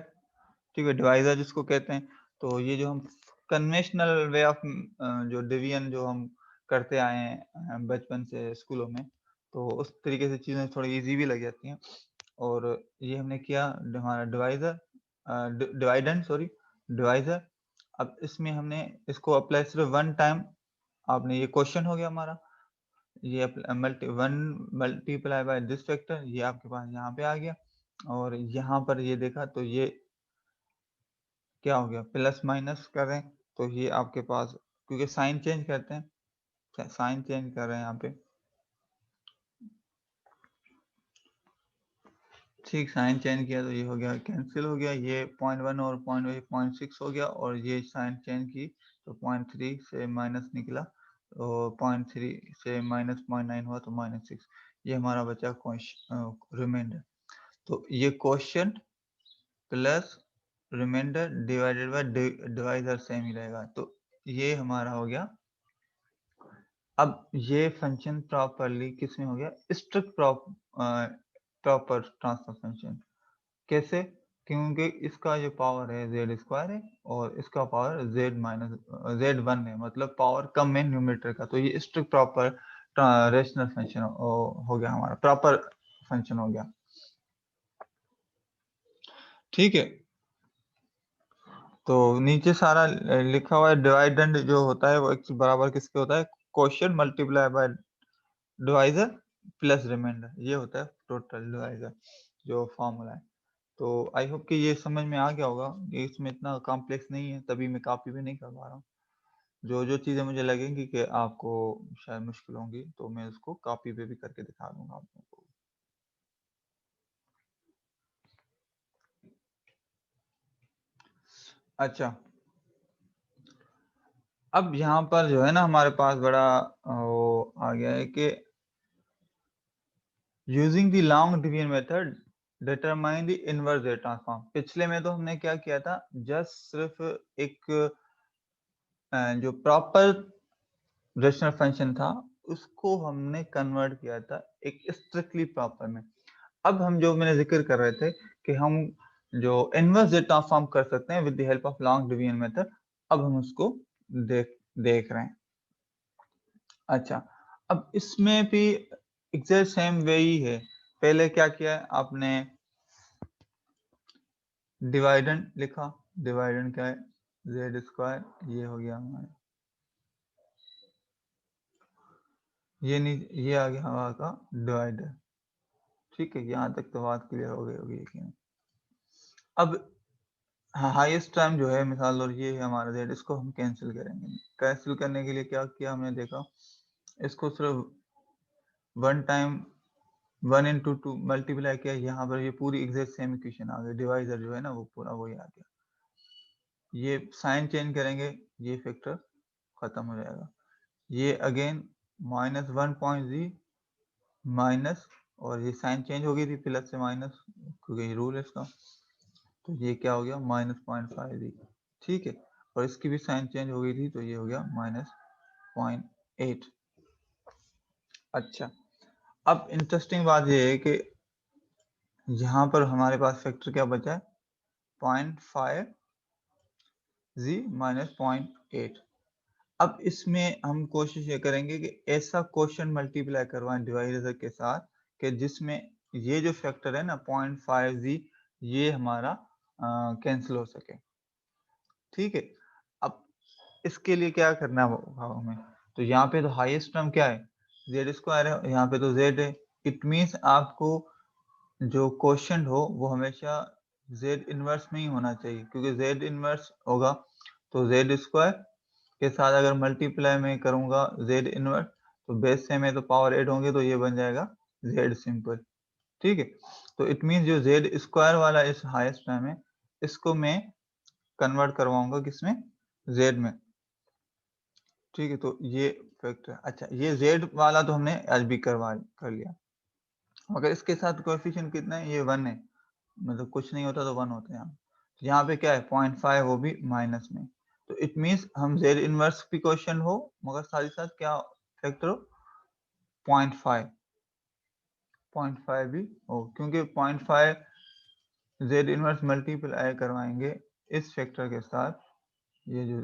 ठीक है, डिवाइजर जिसको कहते हैं। तो ये जो हम कन्वेंशनल वे ऑफ जो डिवीजन जो हम करते आए हैं बचपन से स्कूलों में, तो उस तरीके से चीजें थोड़ी इजी भी लग जाती हैं। और ये हमने किया हमारा डिवाइजर डिवाइडेंड सॉरी डिवाइजर। अब इसमें हमने इसको अप्लाई सिर्फ वन टाइम, आपने ये क्वेश्चन हो गया हमारा, ये मल्टीप्लाई बाय दिस फैक्टर, ये आपके पास यहाँ पे आ गया। और यहाँ पर ये देखा तो ये क्या हो गया प्लस माइनस करें तो ये आपके पास, क्योंकि साइन चेंज करते हैं, साइन चेंज कर रहे हैं यहाँ पे, ठीक साइन चेंज किया तो ये हो गया कैंसिल हो गया, ये 0.1 और 0.6 हो गया, और ये साइन चेंज की तो 0.3 से माइनस निकला, तो 0.3 से माइनस 0.9 हुआ तो -6, ये हमारा बचा रिमाइंडर। तो ये question plus remainder divided by divisor same ही रहेगा, तो ये हमारा हो गया। अब ये फंक्शन प्रॉपरली किसमें हो गया स्ट्रिक्ट प्रॉपर ट्रांसफर फंक्शन। कैसे? क्योंकि इसका जो पावर है जेड स्क्वायर है और इसका पावर z1 है, मतलब पावर कम है न्यूमरेटर का, तो ये स्ट्रिक्ट प्रॉपर रेशनल फंक्शन हो गया, हमारा प्रॉपर फंक्शन हो गया, ठीक है। तो नीचे सारा लिखा हुआ है डिवाइडेंड जो होता है वो एक बराबर किसके होता है quotient multiply by divisor plus remainder, ये होता है टोटल डिवाइजर जो फॉर्मूला है। तो आई होप कि ये समझ में आ गया होगा, ये इसमें इतना कॉम्प्लेक्स नहीं है, तभी मैं कॉपी भी नहीं कर पा रहा हूँ। जो जो चीजें मुझे लगेंगी कि आपको शायद मुश्किल होंगी तो मैं उसको कॉपी पे भी करके दिखा दूंगा आप लोगों को। अच्छा, अब यहाँ पर जो है ना हमारे पास बड़ा वो आ गया है कि using the long division method determine the inverse Z transform. पिछले में तो हमने क्या किया था, जस्ट सिर्फ एक जो प्रॉपर रेशनल फंक्शन था उसको हमने कन्वर्ट किया था एक स्ट्रिक्टली प्रॉपर में। अब हम जो मैंने जिक्र कर रहे थे कि हम जो इनवर्स Z ट्रांसफॉर्म कर सकते हैं with the help of long division method, अब हम उसको देख रहे हैं। अच्छा, अब इसमें भी एग्जैक्ट सेम वे ही है। पहले क्या किया है आपने, डिवाइडेंड लिखा। डिवाइडेंड क्या है, जेड स्क्वायर, ये हो गया हमारा, ये नहीं, ये आ गया हमारा का डिवाइडर। ठीक है, यहाँ तक तो बात क्लियर हो गई होगी यकीन। अब हाईएस्ट टर्म जो है मिसाल और ये है हमारा जेड, इसको हम कैंसिल करेंगे। कैंसिल करने के लिए क्या किया हमने, देखा इसको सिर्फ वन टाइम 1 into 2 मल्टीप्लाई किया, यहाँ पर ये पूरी एग्जैक्ट सेम इक्वेशन आ गई। डिवाइजर जो है ना वो पूरा वही आ गया। ये साइन चेंज करेंगे, ये फैक्टर खत्म हो जाएगा। ये अगेन -1 माइनस, और ये साइन चेंज हो गई थी प्लस से माइनस, क्योंकि ये रूल है इसका। तो ये क्या हो गया -0.5, ठीक है। और इसकी भी साइन चेंज हो गई थी, तो ये हो गया -0.8। अच्छा, अब इंटरेस्टिंग बात ये है कि यहाँ पर हमारे पास फैक्टर क्या बचा है, 0.5 -0.8। अब इसमें हम कोशिश ये करेंगे कि ऐसा क्वेश्चन मल्टीप्लाई करवाएं डिवाइडर के साथ कि जिसमें ये जो फैक्टर है ना 0.5 ये हमारा कैंसिल हो सके। ठीक है, अब इसके लिए क्या करना होगा हमें, तो यहाँ पे तो हाईएस्ट टर्म क्या है, जेड स्क्वायर है, यहाँ पे तो जेड है। इट मीन्स आपको जो क्वेश्चन हो वो हमेशा जेड इनवर्स में ही होना चाहिए, क्योंकि जेड इनवर्स होगा तो जेड स्क्वायर के साथ अगर मल्टीप्लाई में करूंगा जेड इनवर्स, तो बेस से में तो पावर 8 होंगे, तो ये बन जाएगा जेड सिंपल। ठीक है, तो इट मीन्स जो जेड स्क्वायर वाला इस हाईएस्ट टर्म है, इसको मैं कन्वर्ट करवाऊंगा किसमें, जेड में। ठीक है, तो ये फैक्टर। अच्छा, ये जेड वाला तो हमने एच बी कर लिया, मगर इसके साथ कोएफिशिएंट कितना है, ये 1 है, मतलब कुछ नहीं होता तो 1 होता है यहाँ। तो यहाँ पे क्या है 0.5, वो भी माइनस में। तो इट मीन्स हम जेड इनवर्स भी क्वेश्चन हो मगर साथ ही साथ क्या फैक्टर हो, 0.5 भी हो, क्योंकि 0.5 जेड इनवर्स मल्टीप्लाई करवाएंगे इस फैक्टर के साथ। ये जो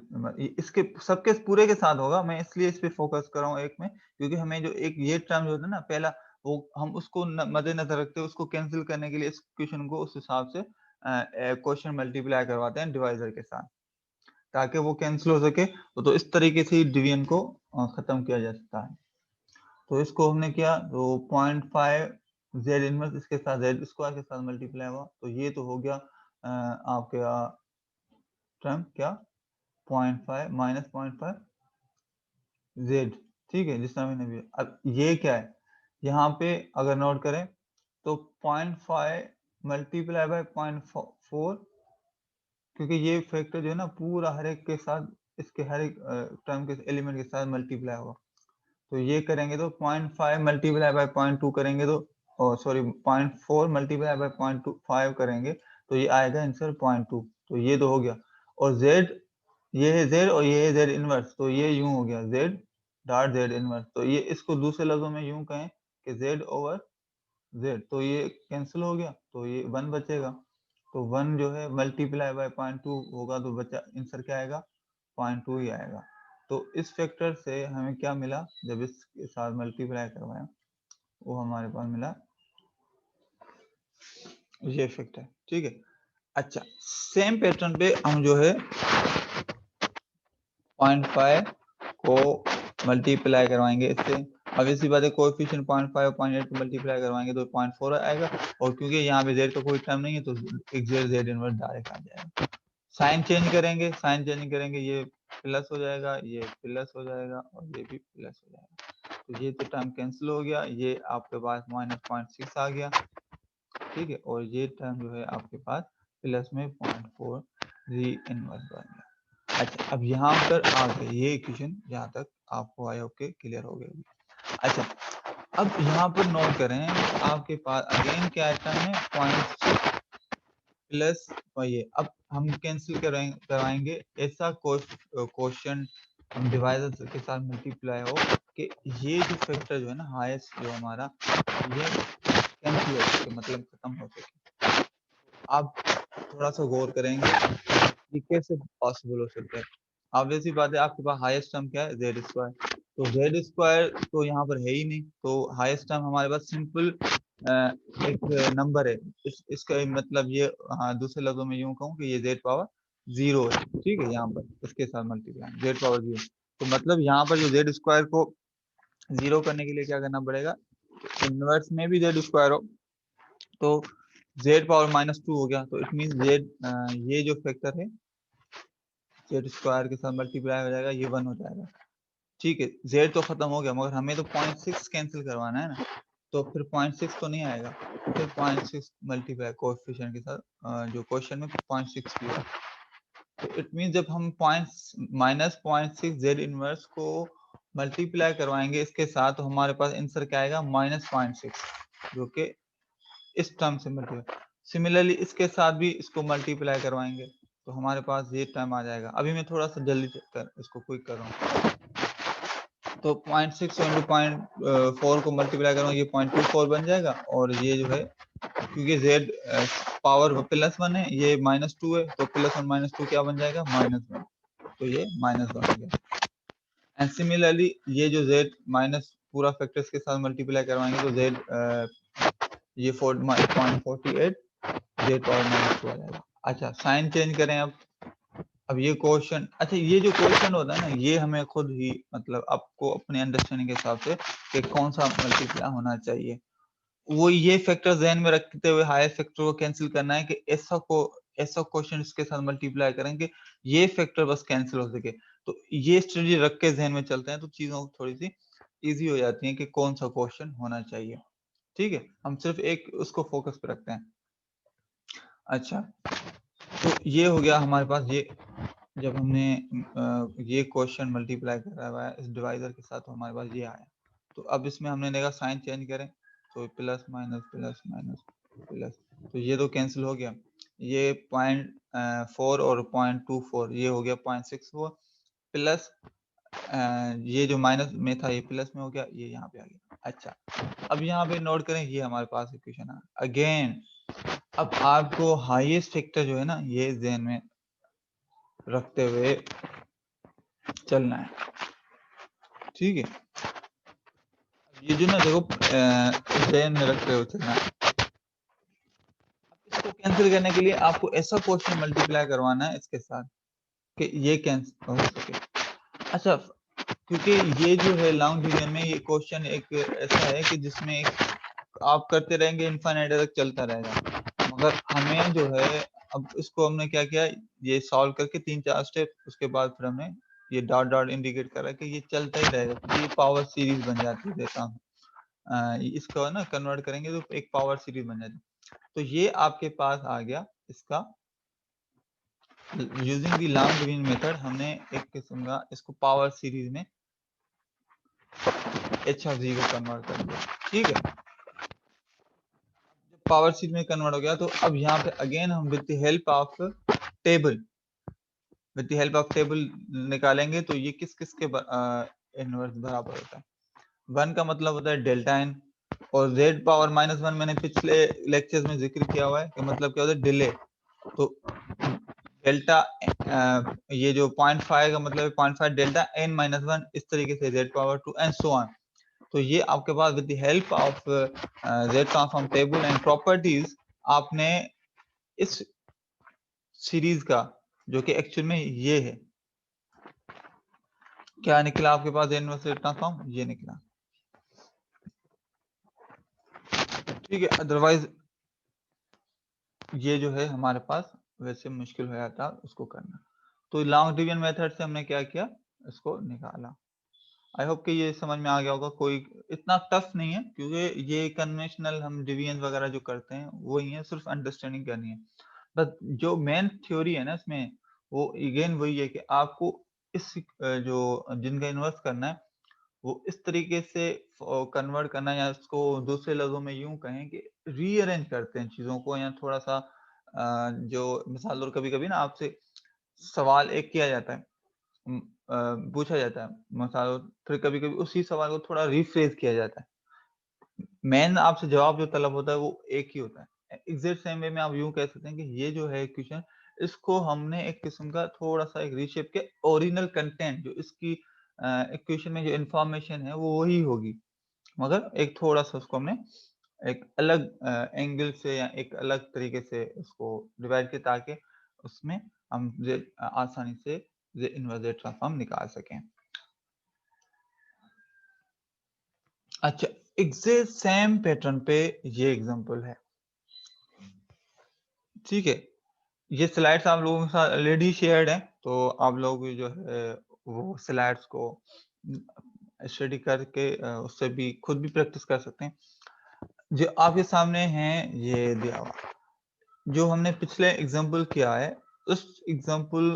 इसके सबके पूरे के साथ होगा, मैं इसलिए इस पे फोकस कर रहा हूँ एक में, क्योंकि हमें जो एक ये टर्म जो था ना पहला, वो हम उसको मद्देनजर रखते हैं, उसको कैंसिल करने के लिए इस क्वेश्चन को उस हिसाब से क्वेश्चन मल्टीप्लाई करवाते हैं डिवाइजर के साथ, ताकि वो कैंसिल हो सके। तो इस तरीके से डिवीजन को खत्म किया जा सकता है। तो इसको हमने किया, तो 0.5 जेड इनवर्स इसके साथ जेड स्क्वायर के साथ मल्टीप्लाई हुआ, तो ये तो हो गया आपके टर्म क्या, 0.5 -0.5 जेड। ठीक है, जिस तरह मैंने भी। अब ये क्या है, यहाँ पे अगर नोट करें तो 0.5 मल्टीप्लाई बाय 0.4, क्योंकि ये फैक्टर जो है ना पूरा हर एक के साथ, इसके हर एक टर्म के एलिमेंट के साथ मल्टीप्लाई होगा। तो ये करेंगे तो 0.5 मल्टीप्लाई बाय 0.2 करेंगे तो सॉरी 0.4 मल्टीप्लाई बाय 0.25 करेंगे तो ये आएगा आंसर 0.2। तो ये तो हो गया, और z, ये है z और ये है z इनवर्स, तो ये यूं हो गया z डॉट z इनवर्स। तो ये इसको दूसरे लफ्जों में यूं कहें कि z ओवर z, तो ये कैंसिल हो गया, तो ये 1 बचेगा। तो 1 जो है मल्टीप्लाई बाय 0.2 होगा, तो बचा आंसर क्या आएगा, 0.2 ही आएगा। तो इस फैक्टर से हमें क्या मिला, जब इसके साथ मल्टीप्लाई करवाया, वो हमारे पास मिला ये फैक्टर। ठीक है, अच्छा सेम पैटर्न पे हम जो है 0.5 को मल्टीप्लाई करवाएंगे इससे। अब इसी बात है, कोएफिशिएंट 0.5 और 0.8 को मल्टीप्लाई करवाएंगे तो 0.4 आएगा, और क्योंकि यहाँ पे z का कोई टर्म नहीं है तो एग्जैक्ट z इनवर्स डायरेक्ट आ जाएगा। साइन चेंज करेंगे, साइन चेंज करेंगे, ये प्लस हो जाएगा, ये प्लस हो जाएगा, और ये भी प्लस हो जाएगा। तो ये तो टर्म कैंसिल हो गया, ये आपके पास -0.6 आ गया। ठीक है, और ये टर्म जो है आपके पास प्लस में 0.4 जी इनवर्स बन गया। अच्छा अब यहाँ पर आ गए ये इक्वेशन, यहाँ तक आपको आई होप के क्लियर हो गई। अच्छा अब यहाँ पर नोट करें आपके पास अगेन क्या आइटम है 0.6 प्लस ये। अब हम कैंसिल करवाएंगे ऐसा क्वेश्चन डिवाइजर के साथ मल्टीप्लाई हो कि ये जो फैक्टर जो है ना हाईएस्ट जो हमारा ये कैंसिल हो सके, मतलब खत्म हो सके। आप थोड़ा सा गौर करेंगे ये कैसे पॉसिबल हो सकता है। ऑब्वियस सी बात है आपके पास हाईएस्ट टर्म क्या है जेड स्क्वायर, तो जेड स्क्वायर तो यहाँ पर है ही नहीं, तो हाईएस्ट टर्म हमारे पास सिंपल एक नंबर है। इसका मतलब ये दूसरे लफ्जों में यूं कहूँ कि ये जेड पावर 0 है, ठीक है। यहाँ पर इसके साथ मल्टीप्लाई जेड पावर 0, तो मतलब यहाँ पर जो जेड स्क्वायर को 0 करने के लिए क्या करना पड़ेगा, इनवर्स में भी जेड स्क्वायर हो तो जेड पावर -2 हो गया, तो इट मीन जेड ये जो फैक्टर है जेड स्क्वायर के साथ मल्टीप्लाई हो जाएगा, ये 1 हो जाएगा, ठीक है। जेड तो खत्म हो गया मगर हमें तो 0.6 कैंसिल करवाना है ना, तो फिर 0.6 तो नहीं आएगा, फिर 0.6 मल्टीप्लाई कोएफिशिएंट के साथ जो क्वेश्चन में 0.6 किया, तो इट मीन जब हम -0.6 जेड इनवर्स को मल्टीप्लाई करवाएंगे इसके साथ, तो हमारे पास आंसर क्या आएगा -0.6, जो कि इस टर्म से मल्टीप्लाई। सिमिलरली इसके साथ भी इसको मल्टीप्लाई करवाएंगे तो हमारे पास ये टर्म आ जाएगा। अभी मैं थोड़ा सा जल्दी कर इसको क्विक कर रहा हूँ, तो 0.6 इंटू 0.4 को मल्टीप्लाई करूँगा ये 0.24 बन जाएगा, और ये जो है क्योंकि z पावर +1 है, ये -2 है, तो +1 -2 क्या बन जाएगा -1, तो ये -1 हो गया। एंड सिमिलरली ये जो z माइनस पूरा फैक्टर्स के साथ मल्टीप्लाई करवाएंगे तो z ये 0.48 z पावर -2 आ जाएगा। अच्छा साइन चेंज करें अब ये क्वेश्चन, अच्छा ये जो क्वेश्चन होता है ना ये हमें खुद ही मतलब आपको अपने अंडरस्टैंडिंग के हिसाब से कि कौन सा मल्टीप्लाई होना चाहिए, वो ये फैक्टर ध्यान में रखते हुए हायर फैक्टर को कैंसिल करना है कि ऐसा क्वेश्चन इसके साथ मल्टीप्लाई करेंगे ये फैक्टर बस कैंसिल हो सके। तो ये स्ट्रेटजी रख के ध्यान में चलते हैं तो चीजों थोड़ी सी इजी हो जाती है कि कौन सा क्वेश्चन होना चाहिए, ठीक है। हम सिर्फ एक उसको फोकस पे रखते हैं। अच्छा तो ये हो गया हमारे पास, ये जब हमने ये क्वेश्चन मल्टीप्लाई करा हुआ है इस डिवाइजर के साथ तो हमारे पास ये आया। तो अब इसमें हमने देखा साइन चेंज करें तो plus minus plus minus plus, तो ये तो कैंसिल हो गया, ये 0.4 और 0.24 ये हो गया 0.64 प्लस ये जो माइनस में था ये प्लस में हो गया, ये यहाँ पे आ गया। अच्छा अब यहाँ पे नोट करें ये हमारे पास इक्वेशन है अगेन। अब आपको हाईएस्ट फैक्टर जो है ना ये ध्यान में रखते हुए चलना है, ठीक है। ये जो ना देखो ध्यान में रखते हुए चलना है। इसको कैंसिल करने के लिए आपको ऐसा क्वेश्चन मल्टीप्लाई करवाना है इसके साथ कि ये कैंसिल हो सके। अच्छा क्योंकि ये जो है लॉन्ग डिवीजन में ये क्वेश्चन एक ऐसा है कि जिसमें एक आप करते रहेंगे इनफाइनाइट तक चलता रहेगा, मगर हमें जो है अब इसको हमने क्या किया ये सॉल्व करके 3-4 स्टेप उसके बाद फिर हमने ये डॉट डॉट इंडिकेट करा कि ये चलता ही रहेगा क्योंकि ये पावर सीरीज बन जाती है जैसा हम इसको ना कन्वर्ट करेंगे तो एक पावर सीरीज बन जाती है। तो ये आपके पास आ गया इसका using the long division method हमने एक किस्म का इसको पावर सीरीज में h of z को कन्वर्ट कर दिया, ठीक है। जब पावर सीरीज में कन्वर्ट हो गया तो अब यहाँ पे अगेन हम with the help of table निकालेंगे तो ये किस किस के इनवर्स बराबर होता है। 1 का मतलब होता है डेल्टा n और z पावर -1 मैंने पिछले लेक्चर्स में जिक्र किया हुआ है कि मतलब क्या होता है डिले, तो डेल्टा ये जो 0.5 का मतलब है 0.5 डेल्टा n-1 इस तरीके से z power 2 and so on. तो ये आपके पास with the help of z transform table and properties आपने इस सीरीज का जो कि एक्चुअल में ये है क्या निकला आपके पास इनवर्स ट्रांसफॉर्म ये निकला, ठीक है। अदरवाइज ये जो है हमारे पास वैसे मुश्किल हो जाता उसको करना। तो लॉन्ग डिवीजन मेथड से हमने क्या किया इसको निकाला। आई होप कि ये समझ में आ गया होगा, कोई इतना टफ नहीं है क्योंकि ये कन्वेंशनल हम डिवीजन वगैरह जो करते हैं वो ही है, सिर्फ अंडरस्टैंडिंग करनी है। बट जो मेन थ्योरी है ना इसमें, वो अगेन वही है कि आपको इस जो जिनका इन्वर्स करना है वो इस तरीके से कन्वर्ट करना है, या इसको दूसरे लफ्जों में यूं कहें कि रीअरेंज करते हैं चीजों को, या थोड़ा सा जो मिसाल और कभी-कभी ना आपसे सवाल एक किया जाता है, पूछा जाता है मिसाल, फिर कभी-कभी उसी सवाल को थोड़ा रिफ्रेज किया जाता है। मेन आपसे जवाब जो तलब होता है वो एक ही होता है। एग्ज़ैक्ट सेम वे में आप यूँ कह सकते हैं कि ये जो है इक्वेशन, इसको हमने एक किस्म का थोड़ा-सा एक रीशेप के ओरिजिनल कंटेंट जो इसकी इक्वेशन में जो इन्फॉर्मेशन है वो वही होगी। मगर एक थोड़ा-सा उसको हमने एक अलग एंगल से या एक अलग तरीके से उसको डिवाइड किया, ताकि उसमें हम आसानी से इनवर्स Z ट्रांसफॉर्म निकाल सकें। अच्छा, एग्ज़ैक्ट सेम पैटर्न पे ये एग्ज़ाम्पल है। ठीक है? ये स्लाइड्स आप लोगों के साथ ऑलरेडी शेयर्ड हैं, तो आप लोग जो है वो स्लाइड्स को स्टडी करके उससे भी खुद भी प्रैक्टिस कर सकते हैं। जो आपके सामने हैं ये दिया हुआ, जो हमने पिछले एग्ज़ाम्पल किया है, उस एग्ज़ाम्पल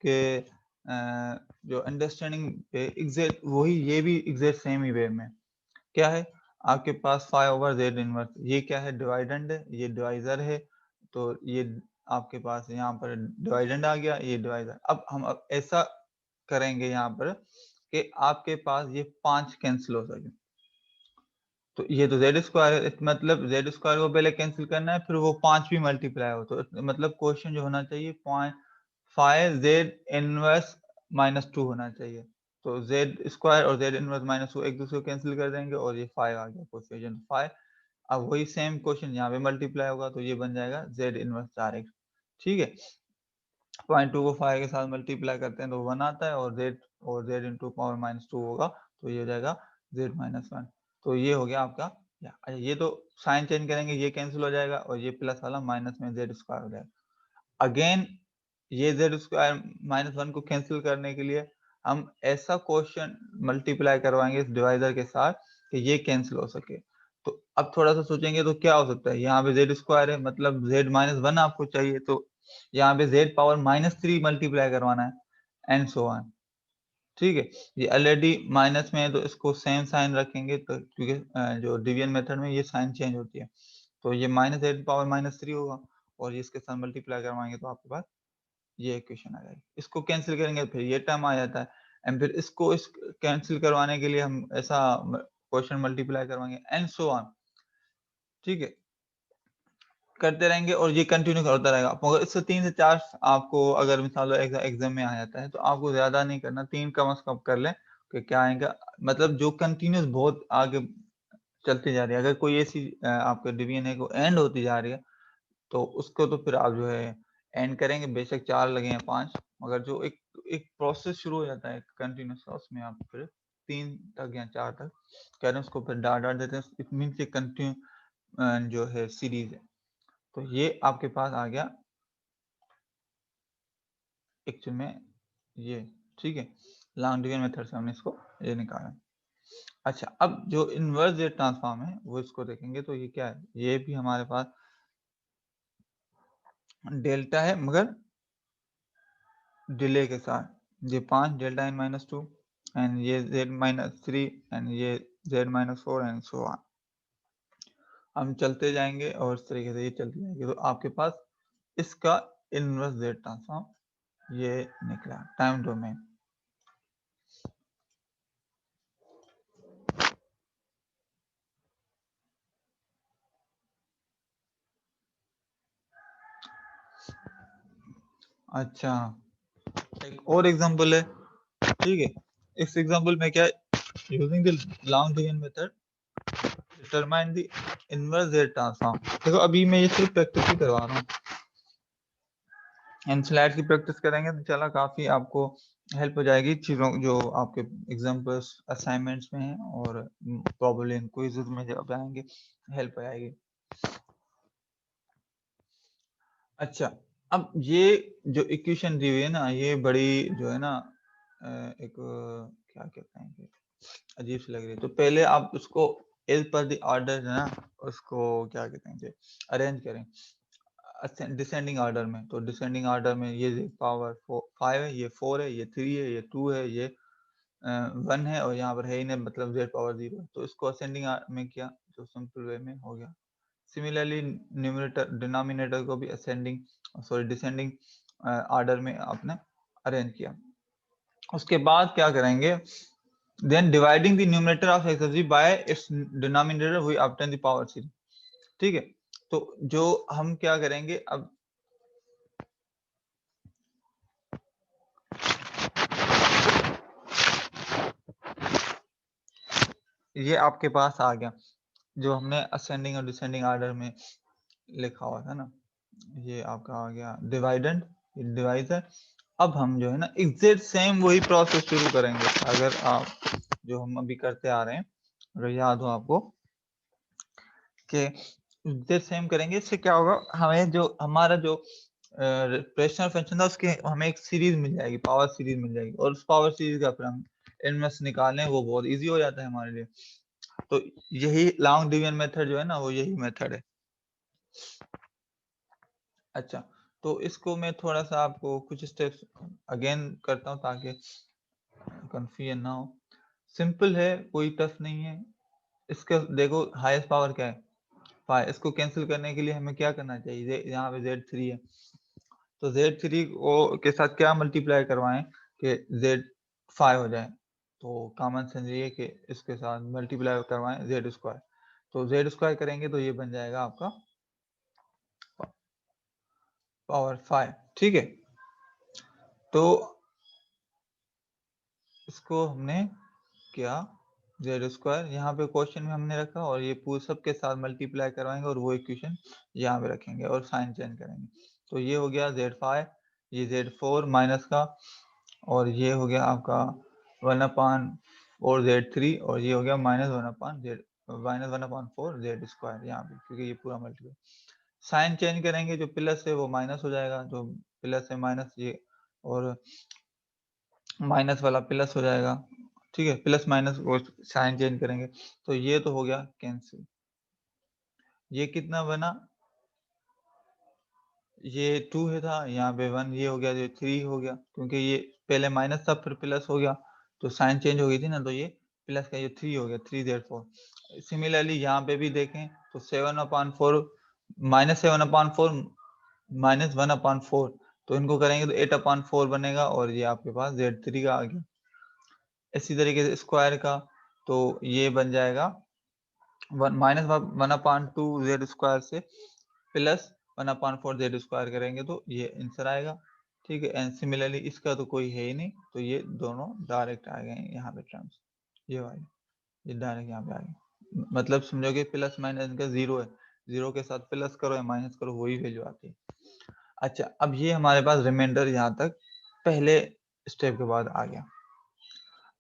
के जो अंडरस्टैंडिंग पे एग्ज़ैक्ट वही ये भी एग्ज़ैक्ट सेम ही वे में। क्या है? आपके पास 5/z इनवर्स, ये क्या है? डिवाइडेंड है, ये डिवाइज़र है, तो ये आपके पास यहाँ पर डिवाइडेंड आ गया, ये डिवाइज़र। अब हम ऐसा करेंगे यहाँ पर कि आपके पास ये 5 कैंसल हो सके। तो ये तो ज़ेड स्क्वायर है, मतलब ज़ेड स्क्वायर को पहले कैंसल करना है, फिर वो 5 भी मल्टीप्लाई हो, तो मतलब क्वेश्चन जो होना चाहिए 5z इनवर्स -2 होना चाहिए। तो z स्क्वायर और z इनवर्स -2 एक दूसरे को कैंसिल कर देंगे और ये 5 आ गया, कोएफिशिएंट 5। अब वही सेम क्वेश्चन यहाँ पे मल्टीप्लाई होगा, तो ये बन जाएगा z इनवर्स डायरेक्ट। ठीक है? 0.2 को 5 के साथ मल्टीप्लाई करते हैं तो 1 आता है, और z इंटू पावर -2 होगा, तो ये हो जाएगा z-1। तो ये हो गया आपका। अच्छा, ये तो साइन चेंज करेंगे, ये कैंसिल हो जाएगा और ये प्लस वाला माइनस में z स्क्वायर हो जाएगा। अगेन ये z स्क्वायर -1 को कैंसिल करने के लिए हम ऐसा क्वेश्चन मल्टीप्लाई करवाएंगे इस डिवाइजर के साथ कि ये कैंसिल हो सके। तो अब थोड़ा-सा सोचेंगे तो क्या हो सकता है? यहाँ पे z स्क्वायर है, मतलब z-1 आपको चाहिए, तो यहाँ पे z पावर -3 मल्टीप्लाई करवाना है, एंड सो ऑन। ठीक है? ये ऑलरेडी माइनस में है तो इसको सेम साइन रखेंगे, तो क्योंकि जो डिवीजन मेथड में ये साइन चेंज होती है। तो ये -z पावर -3 होगा, और ये इसके साथ मल्टीप्लाई करवाएंगे तो आपके पास ये इक्वेशन आ जाएगी। इसको कैंसिल करेंगे फिर ये टर्म आ जाता है, एंड फिर इसको इस कैंसिल करवाने के लिए हम ऐसा क्वेश्चन मल्टीप्लाई करवाएंगे, एंड सो ऑन। ठीक है? करते रहेंगे और ये कंटिन्यू होता रहेगा। मगर इससे 3 से 4 आपको अगर मिसाल एग्जाम में आ जाता है, तो आपको ज्यादा नहीं करना, 3 कम से कम कर लें कि क्या आएगा, मतलब जो कंटिन्यूस बहुत आगे चलती जा रही है। अगर कोई ऐसी आपका डिवीजन है वो एंड होती जा रही है, तो उसको तो फिर आप जो है एंड करेंगे, बेशक 4 लगे या 5, मगर जो एक एक प्रोसेस शुरू हो जाता है कंटिन्यूस का, उसमें आप फिर 3 तक या 4 तक कह रहे हैं, उसको फिर डाट देते हैं। इट मीन्स ये कंटिन्यू जो है सीरीज है। तो ये आपके पास आ गया एक्चुअल में ये। ठीक है? लॉन्ग डिवीजन मेथड से हमने इसको ये निकाला। अच्छा, अब जो इनवर्स जेड ट्रांसफॉर्म है वो इसको देखेंगे, तो ये क्या है? ये भी हमारे पास डेल्टा है, मगर डिले के साथ। ये 5 डेल्टा n -2, एंड ये z-3, एंड ये z-4, एंड सो ऑन। हम चलते जाएंगे और इस तरीके से ये चलती जाएगी, तो आपके पास इसका इनवर्स जेड ट्रांसफॉर्म ये निकला टाइम डोमेन। अच्छा, एक और एग्जांपल है। ठीक है? इस एग्जांपल में क्या है? Using the long division method determine the inverse z transform. देखो अभी मैं ये सिर्फ प्रैक्टिस ही करवा रहा हूँ, एंड स्लाइड की प्रैक्टिस करेंगे तो चला काफी आपको हेल्प हो जाएगी चीजों जो आपके एग्जाम्पल्स असाइनमेंट्स में हैं, और प्रॉब्लम इन क्विज़ेस में जब आएंगे हेल्प हो जाएगी। अच्छा, अब ये जो इक्वेशन दी हुई है ना, ये बड़ी जो है ना एक क्या कहते हैं कि अजीब सी लग रही है। तो पहले आप उसको एज पर द ऑर्डर है ना, उसको क्या कहते हैं कि अरेंज करें। डिसेंडिंग ऑर्डर में, तो डिसेंडिंग ऑर्डर में ये z पावर 5 है, ये 4 है, ये 3 है, ये 2 है, ये 1 है, और यहाँ पर है ही नहीं, मतलब z पावर 0 है। तो इसको असेंडिंग में किया, जो सिंपल वे में हो गया। सिमिलरली न्यूमरेटर डिनोमिनेटर को भी डिसेंडिंग ऑर्डर में आपने अरेंज किया। उसके बाद क्या करेंगे, then dividing the numerator of x by its denominator we obtain the power series. ठीक है, तो जो हम क्या करेंगे अब, ये आपके पास आ गया जो हमने असेंडिंग और डिसेंडिंग ऑर्डर में लिखा हुआ था ना, ये आपका आ गया डिवाइडेंड, डिवाइजर। अब हम जो है ना एग्जैक्ट सेम वही प्रोसेस शुरू करेंगे, अगर आप जो हम अभी करते आ रहे हैं अगर याद हो आपको कि एग्जैक्ट सेम करेंगे। इससे क्या होगा, हमें जो हमारा जो रेशनल फंक्शन था उसके हमें एक सीरीज मिल जाएगी, पावर सीरीज मिल जाएगी, और उस पावर सीरीज का फिर हम इनवर्स निकालें, वो बहुत इजी हो जाता है हमारे लिए। तो यही लॉन्ग डिवीजन मेथड जो है ना, वो यही मेथड है। अच्छा, तो इसको मैं थोड़ा सा आपको कुछ स्टेप्स अगेन करता हूँ ताकि कंफ्यूजन ना हो। सिंपल है, कोई टफ नहीं है। इसका देखो हाईएस्ट पावर क्या है, 5। इसको कैंसिल करने के लिए हमें क्या करना चाहिए, यहाँ पे Z3 है, तो Z3 के साथ क्या मल्टीप्लाई करवाएं कि Z5 हो जाए। तो कॉमन सेंस ये है कि इसके साथ मल्टीप्लाई करवाएं Z², तो Z² करेंगे तो ये बन जाएगा आपका पावर 5। ठीक है, तो इसको हमने क्या Z², यहाँ पे क्वेश्चन में हमने रखा, और ये पूरे सबके साथ मल्टीप्लाई करवाएंगे और वो इक्वेशन यहाँ पे रखेंगे और साइन चेंज करेंगे। तो ये हो गया Z5, ये Z4 माइनस का, और ये हो गया आपका 1/4 Z3, और ये हो गया -1/4 Z², यहाँ पे क्योंकि ये पूरा मल्टीप्लाई। साइन चेंज करेंगे, जो प्लस है वो माइनस हो जाएगा, जो प्लस है माइनस, ये और माइनस वाला प्लस हो जाएगा। ठीक है, प्लस माइनस वो साइन चेंज करेंगे, तो ये तो हो गया कैंसिल। ये कितना बना, ये 2 है था, यहाँ पे 1, ये हो गया, ये 3 हो गया, क्योंकि ये पहले माइनस था फिर प्लस हो गया, तो साइन चेंज हो गई थी ना, तो ये प्लस का ये 3 हो गया, 3 सिमिलरली यहाँ पे भी देखें तो 7/4 -7/4 -1/4, तो इनको करेंगे तो 8/4 बनेगा, और ये आपके पास Z3 का आ गया। इसी तरीके से स्क्वायर का, तो ये बन जाएगा -1/2 Z² से प्लस 1/4 Z² करेंगे तो ये आंसर आएगा। ठीक है, एंड सिमिलरली इसका तो कोई है ही नहीं, तो ये दोनों डायरेक्ट आ गए यहाँ पे टर्म्स, ये वाले ये डायरेक्ट यहाँ पे आ गए। मतलब समझोगे प्लस माइनस इनका 0 है, 0 के साथ प्लस करो या माइनस करो वही वैल्यू आती है। अच्छा, अब ये हमारे पास रिमाइंडर यहाँ तक पहले स्टेप के बाद आ गया।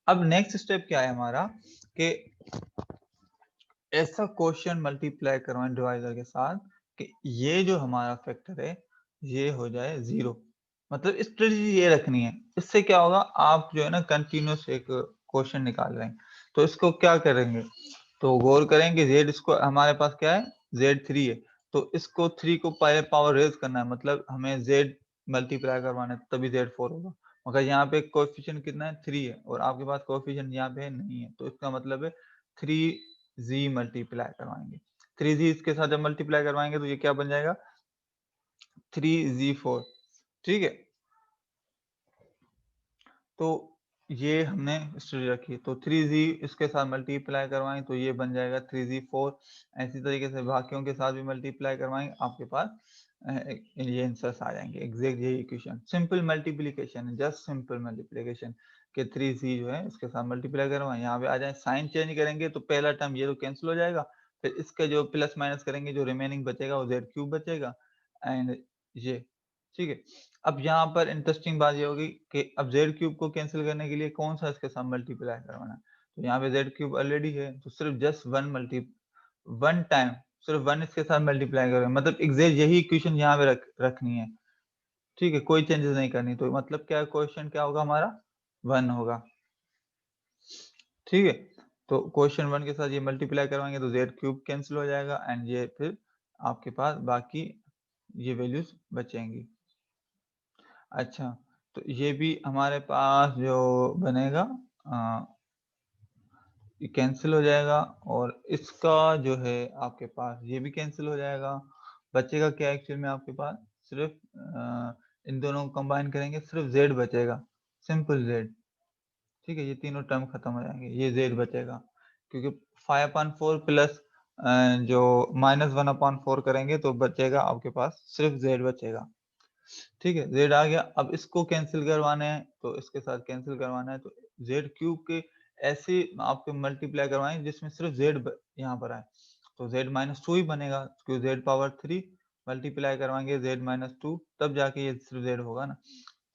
अब नेक्स्ट स्टेप क्या है हमारा, कि ऐसा क्वेश्चन मल्टीप्लाई करवाएं डिवाइजर के साथ कि ये जो हमारा फैक्टर है ये हो जाए 0। मतलब स्ट्रेटजी ये रखनी है। इससे क्या होगा, आप जो है ना कंटिन्यूस एक क्वेश्चन निकाल रहे हैं, तो इसको क्या करेंगे, तो गौर करेंगे Z² हमारे पास क्या है, Z3 है, तो इसको 3 को पहले पावर रेज करना है, मतलब हमें Z मल्टीप्लाई करवाना है तभी Z4 होगा। मगर यहाँ पे कोएफिशिएंट कितना है, 3 है, और आपके पास कोएफिशिएंट यहाँ पे नहीं है, तो इसका मतलब है 3Z मल्टीप्लाई करवाएंगे। 3Z इसके साथ जब मल्टीप्लाई करवाएंगे तो ये क्या बन जाएगा, 3Z4। ठीक है, तो ये हमने स्टडी रखी, तो 3Z इसके साथ मल्टीप्लाई करवाएं तो ये बन जाएगा 3Z4। ऐसी तरीके से बाकियों के साथ भी मल्टीप्लाई करवाएंगे, आपके पास ये आंसर्स आ जाएंगे। एग्जैक्ट यही इक्वेशन, सिंपल मल्टीप्लिकेशन है, जस्ट सिंपल मल्टीप्लिकेशन के 3Z जो है इसके साथ मल्टीप्लाई करवाएं, यहाँ पे आ जाए। साइन चेंज करेंगे तो पहला टर्म ये तो कैंसिल हो जाएगा, फिर इसका जो प्लस माइनस करेंगे जो रिमेनिंग बचेगा वो Z³ बचेगा, एंड ये। ठीक है, अब यहाँ पर इंटरेस्टिंग बात ये होगी कि अब Z³ को कैंसिल करने के लिए कौन सा इसके साथ मल्टीप्लाई करवाना है, तो यहाँ पे Z³ ऑलरेडी है, तो सिर्फ जस्ट वन टाइम सिर्फ 1 इसके साथ मल्टीप्लाई करें, मतलब एग्जैक्ट यही इक्वेशन यहाँ पे रखनी है। ठीक है, कोई चेंजेस नहीं करनी, तो मतलब क्या क्वेश्चन क्या होगा हमारा, 1 होगा। ठीक है, तो क्वेश्चन 1 के साथ ये मल्टीप्लाई करवाएंगे तो Z³ कैंसिल हो जाएगा, एंड ये फिर आपके पास बाकी ये वैल्यूज बचेंगी। अच्छा, तो ये भी हमारे पास जो बनेगा ये कैंसिल हो जाएगा, और इसका जो है आपके पास ये भी कैंसिल हो जाएगा। बचेगा क्या एक्चुअल में आपके पास, सिर्फ इन दोनों को कंबाइन करेंगे सिर्फ z बचेगा, सिंपल z। ठीक है, ये तीनों टर्म खत्म हो जाएंगे, ये z बचेगा, क्योंकि 5/4 प्लस जो -1/4 करेंगे तो बचेगा आपके पास सिर्फ z बचेगा। ठीक है, z आ गया। अब इसको कैंसिल करवाना है तो इसके साथ कैंसिल करवाना है, तो z क्यूब के ऐसे आपके मल्टीप्लाई करवाएं जिसमें सिर्फ z यहाँ पर आए, तो z-2 ही बनेगा, क्योंकि z⁻3 मल्टीप्लाई करवाएंगे z-2, तब जाके ये सिर्फ z होगा ना।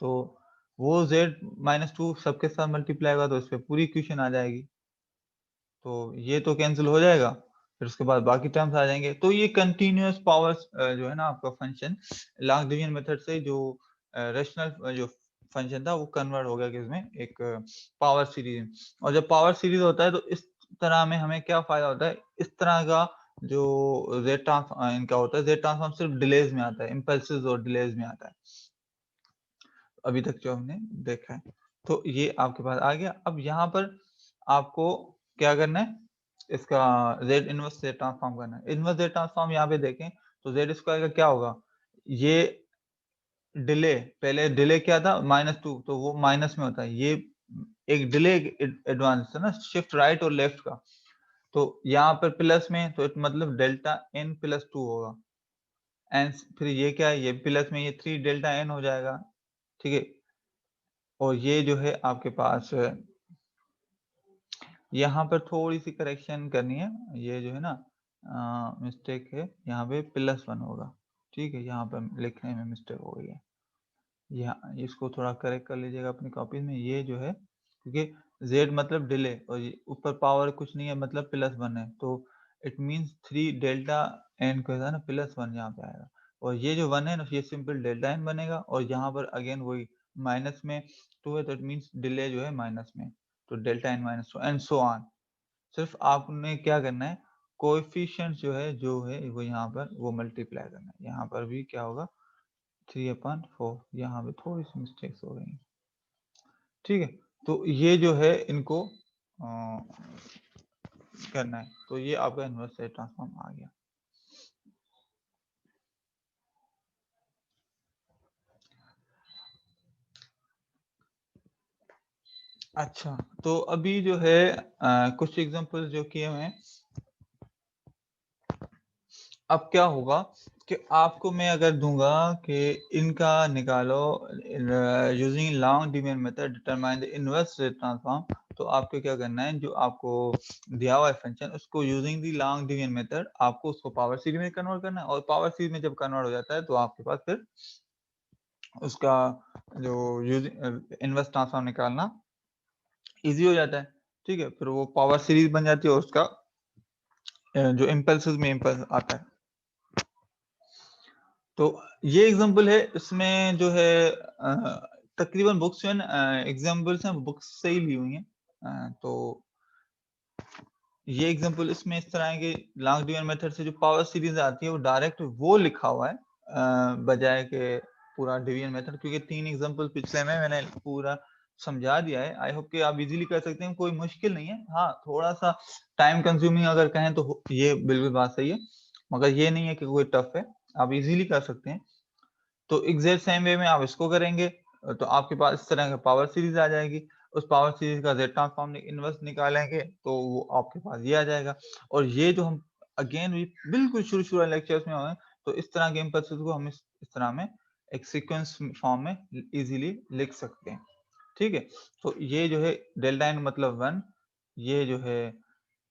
तो वो z-2 सबके साथ मल्टीप्लाई होगा तो इस पे पूरी इक्वेशन आ जाएगी, तो ये तो कैंसिल हो जाएगा, फिर उसके बाद बाकी टर्म्स आ जाएंगे। तो ये कंटिन्यूअस पावर्स जो है ना आपका फंक्शन लॉग डिवीजन मेथड से जो रेशनल जो फंक्शन था वो कन्वर्ट हो गया किसमें, एक पावर सीरीज में। और जब पावर सीरीज होता है तो इस तरह में हमें क्या फायदा होता है, इस तरह का जो z ट्रांसफॉर्म इनका होता है, z ट्रांसफॉर्म सिर्फ डिलेज में आता है, इम्पल्सेस और डिलेज में आता है अभी तक जो हमने देखा है। तो ये आपके पास आ गया। अब यहाँ पर आपको क्या करना है, इसका z इनवर्स z ट्रांसफॉर्म करना है। इनवर्स z ट्रांसफॉर्म यहाँ पे देखें तो z स्क्वायर का क्या होगा, ये डिले, पहले डिले क्या था -2, तो वो माइनस में होता है, ये एक डिले एडवांस है ना, शिफ्ट राइट और लेफ्ट का, तो यहाँ पर प्लस में तो मतलब डेल्टा n प्लस 2 होगा, एंड फिर ये क्या है, ये प्लस में ये 3 डेल्टा n हो जाएगा। ठीक है, और ये जो है आपके पास यहाँ पर थोड़ी सी करेक्शन करनी है, ये जो है ना मिस्टेक है, यहाँ पे +1 होगा। ठीक है, यहाँ पर लिखने में मिस्टेक हो गई है, यहाँ इसको थोड़ा करेक्ट कर लीजिएगा अपनी कॉपी में। ये जो है क्योंकि z मतलब डिले और ऊपर पावर कुछ नहीं है मतलब +1 है, तो इट मींस 3 डेल्टा n को है ना +1 यहाँ पे आएगा, और ये जो 1 है ना ये सिंपल डेल्टा n बनेगा, और यहाँ पर अगेन वही माइनस में 2 है तो इट मींस डिले जो है माइनस में, तो delta n -2 and so on. सिर्फ आपने क्या करना है, कोएफिशिएंट जो है वो यहाँ पर वो मल्टीप्लाई करना है। यहाँ पर भी क्या होगा 3/4, यहाँ पे थोड़ी सी मिस्टेक्स हो गई। ठीक है, तो ये जो है इनको करना है, तो ये आपका इनवर्स से ट्रांसफॉर्म आ गया। अच्छा, तो अभी जो है कुछ एग्जांपल्स जो किए हुए हैं, अब क्या होगा कि आपको मैं अगर दूंगा कि इनका निकालो using long division method determine the inverse transform, तो आपको क्या करना है, जो आपको दिया हुआ है फंक्शन उसको using the long division method आपको उसको पावर सीरीज में कन्वर्ट करना है, और पावर सीरीज में जब कन्वर्ट हो जाता है तो आपके पास फिर उसका जो यूजिंग इनवर्स ट्रांसफॉर्म निकालना इजी हो जाता है। ठीक है, फिर वो पावर सीरीज बन जाती है और उसका जो इम्पल्स में इम्पल्स आता है। तो ये एग्जांपल है, इसमें जो है तकरीबन बुक्स जो है एग्जांपल्स हैं बुक्स से ही ली हुई हैं। तो ये एग्जांपल इसमें इस तरह है कि लॉन्ग डिवीजन मेथड से जो पावर सीरीज आती है वो डायरेक्ट वो लिखा हुआ है बजाय के पूरा डिवीजन मेथड, क्योंकि 3 एग्जांपल पिछले में मैंने पूरा समझा दिया है। आई होप कि आप इजीली कर सकते हैं, कोई मुश्किल नहीं है। हाँ, थोड़ा सा टाइम कंज्यूमिंग अगर कहें तो ये बिल्कुल बात सही है, मगर ये नहीं है कि कोई टफ है, आप इजीली कर सकते हैं। तो एग्जैक्ट सेम वे में आप इसको करेंगे तो आपके पास इस तरह का पावर सीरीज आ जाएगी। उस पावर सीरीज का z ट्रांसफॉर्म इनवर्स निकालेंगे तो वो आपके पास ये आ जाएगा। और ये जो हम अगेन बिल्कुल शुरू वाले लेक्चर्स में हुए, तो इस तरह के इम्पल्सेस को हम इस तरह में एक सीक्वेंस फॉर्म में इजीली लिख सकते हैं। ठीक है, तो ये जो है डेल्टा n मतलब 1, ये जो है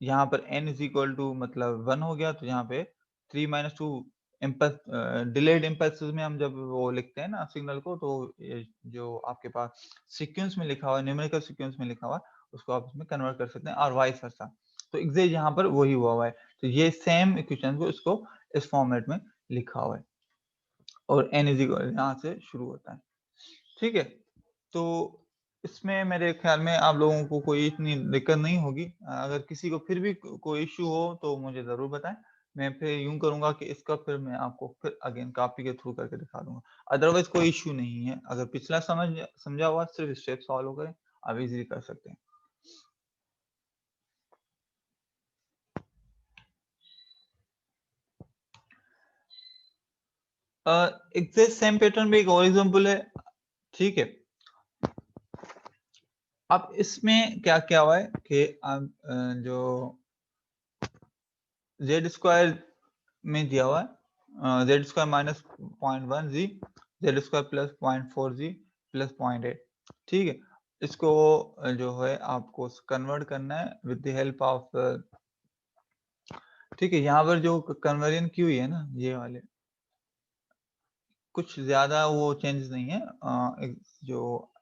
यहाँ पर n इज इक्वल टू मतलब 1 हो गया, तो यहाँ पे 3 - 2 इम्पल्स डिलेड इम्पल्सेस में हम जब वो लिखते हैं ना सिग्नल को, तो ये जो आपके पास सीक्वेंस में लिखा हुआ है, न्यूमेरिकल सीक्वेंस में लिखा हुआ है, उसको आप इसमें कन्वर्ट कर सकते हैं और वाइस वर्सा। तो एग्जैक्ट यहाँ पर वही हुआ है, तो ये सेम इक्वेशन को इसको इस फॉर्मेट में लिखा हुआ है, और n इज इक्वल यहाँ से शुरू होता है। ठीक है, तो इसमें मेरे ख्याल में आप लोगों को कोई इतनी दिक्कत नहीं होगी। अगर किसी को फिर भी कोई इश्यू हो तो मुझे ज़रूर बताएं, मैं फिर यूं करूंगा कि इसका फिर मैं आपको फिर अगेन कॉपी के थ्रू करके दिखा दूंगा। अदरवाइज कोई इश्यू नहीं है, अगर पिछला समझा हुआ सिर्फ स्टेप फॉलो करें, आप इजीली कर सकते हैं। एग्जैक्ट सेम पैटर्न में एक और एग्जांपल है, ठीक है। अब इसमें क्या क्या हुआ है कि अब जो जेड स्क्वायर में दिया हुआ है जेड स्क्वायर माइनस 0.1 जी, जेड स्क्वायर प्लस 0.4 जी प्लस 0.8, ठीक है। इसको जो है आपको कन्वर्ट करना है विद द हेल्प ऑफ, ठीक है। यहाँ पर जो कन्वर्जन की हुई है ना, ये वाले कुछ ज्यादा वो चेंजेस नहीं है। जो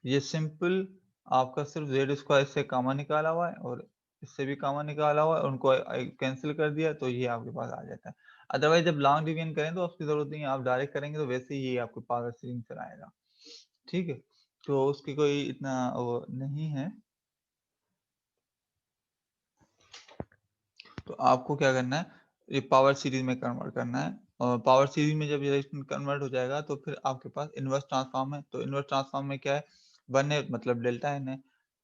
ये सिंपल आपका सिर्फ जेड स्क्वायर से कॉमन निकाला हुआ है और इससे भी कॉमन निकाला हुआ है, उनको कैंसिल कर दिया तो ये आपके पास आ जाता है। अदरवाइज जब लॉन्ग डिवीजन करें तो उसकी जरूरत नहीं है, आप डायरेक्ट करेंगे तो वैसे ही ये आपको पावर सीरीज चलाएगा, ठीक है। तो उसकी कोई इतना वो नहीं है। तो आपको क्या करना है, ये पावर सीरीज में कन्वर्ट करना है, और पावर सीरीज में जब ये कन्वर्ट हो जाएगा तो फिर आपके पास इनवर्स ट्रांसफॉर्म है। तो इनवर्स ट्रांसफॉर्म में क्या है, 1 है मतलब डेल्टा एन है।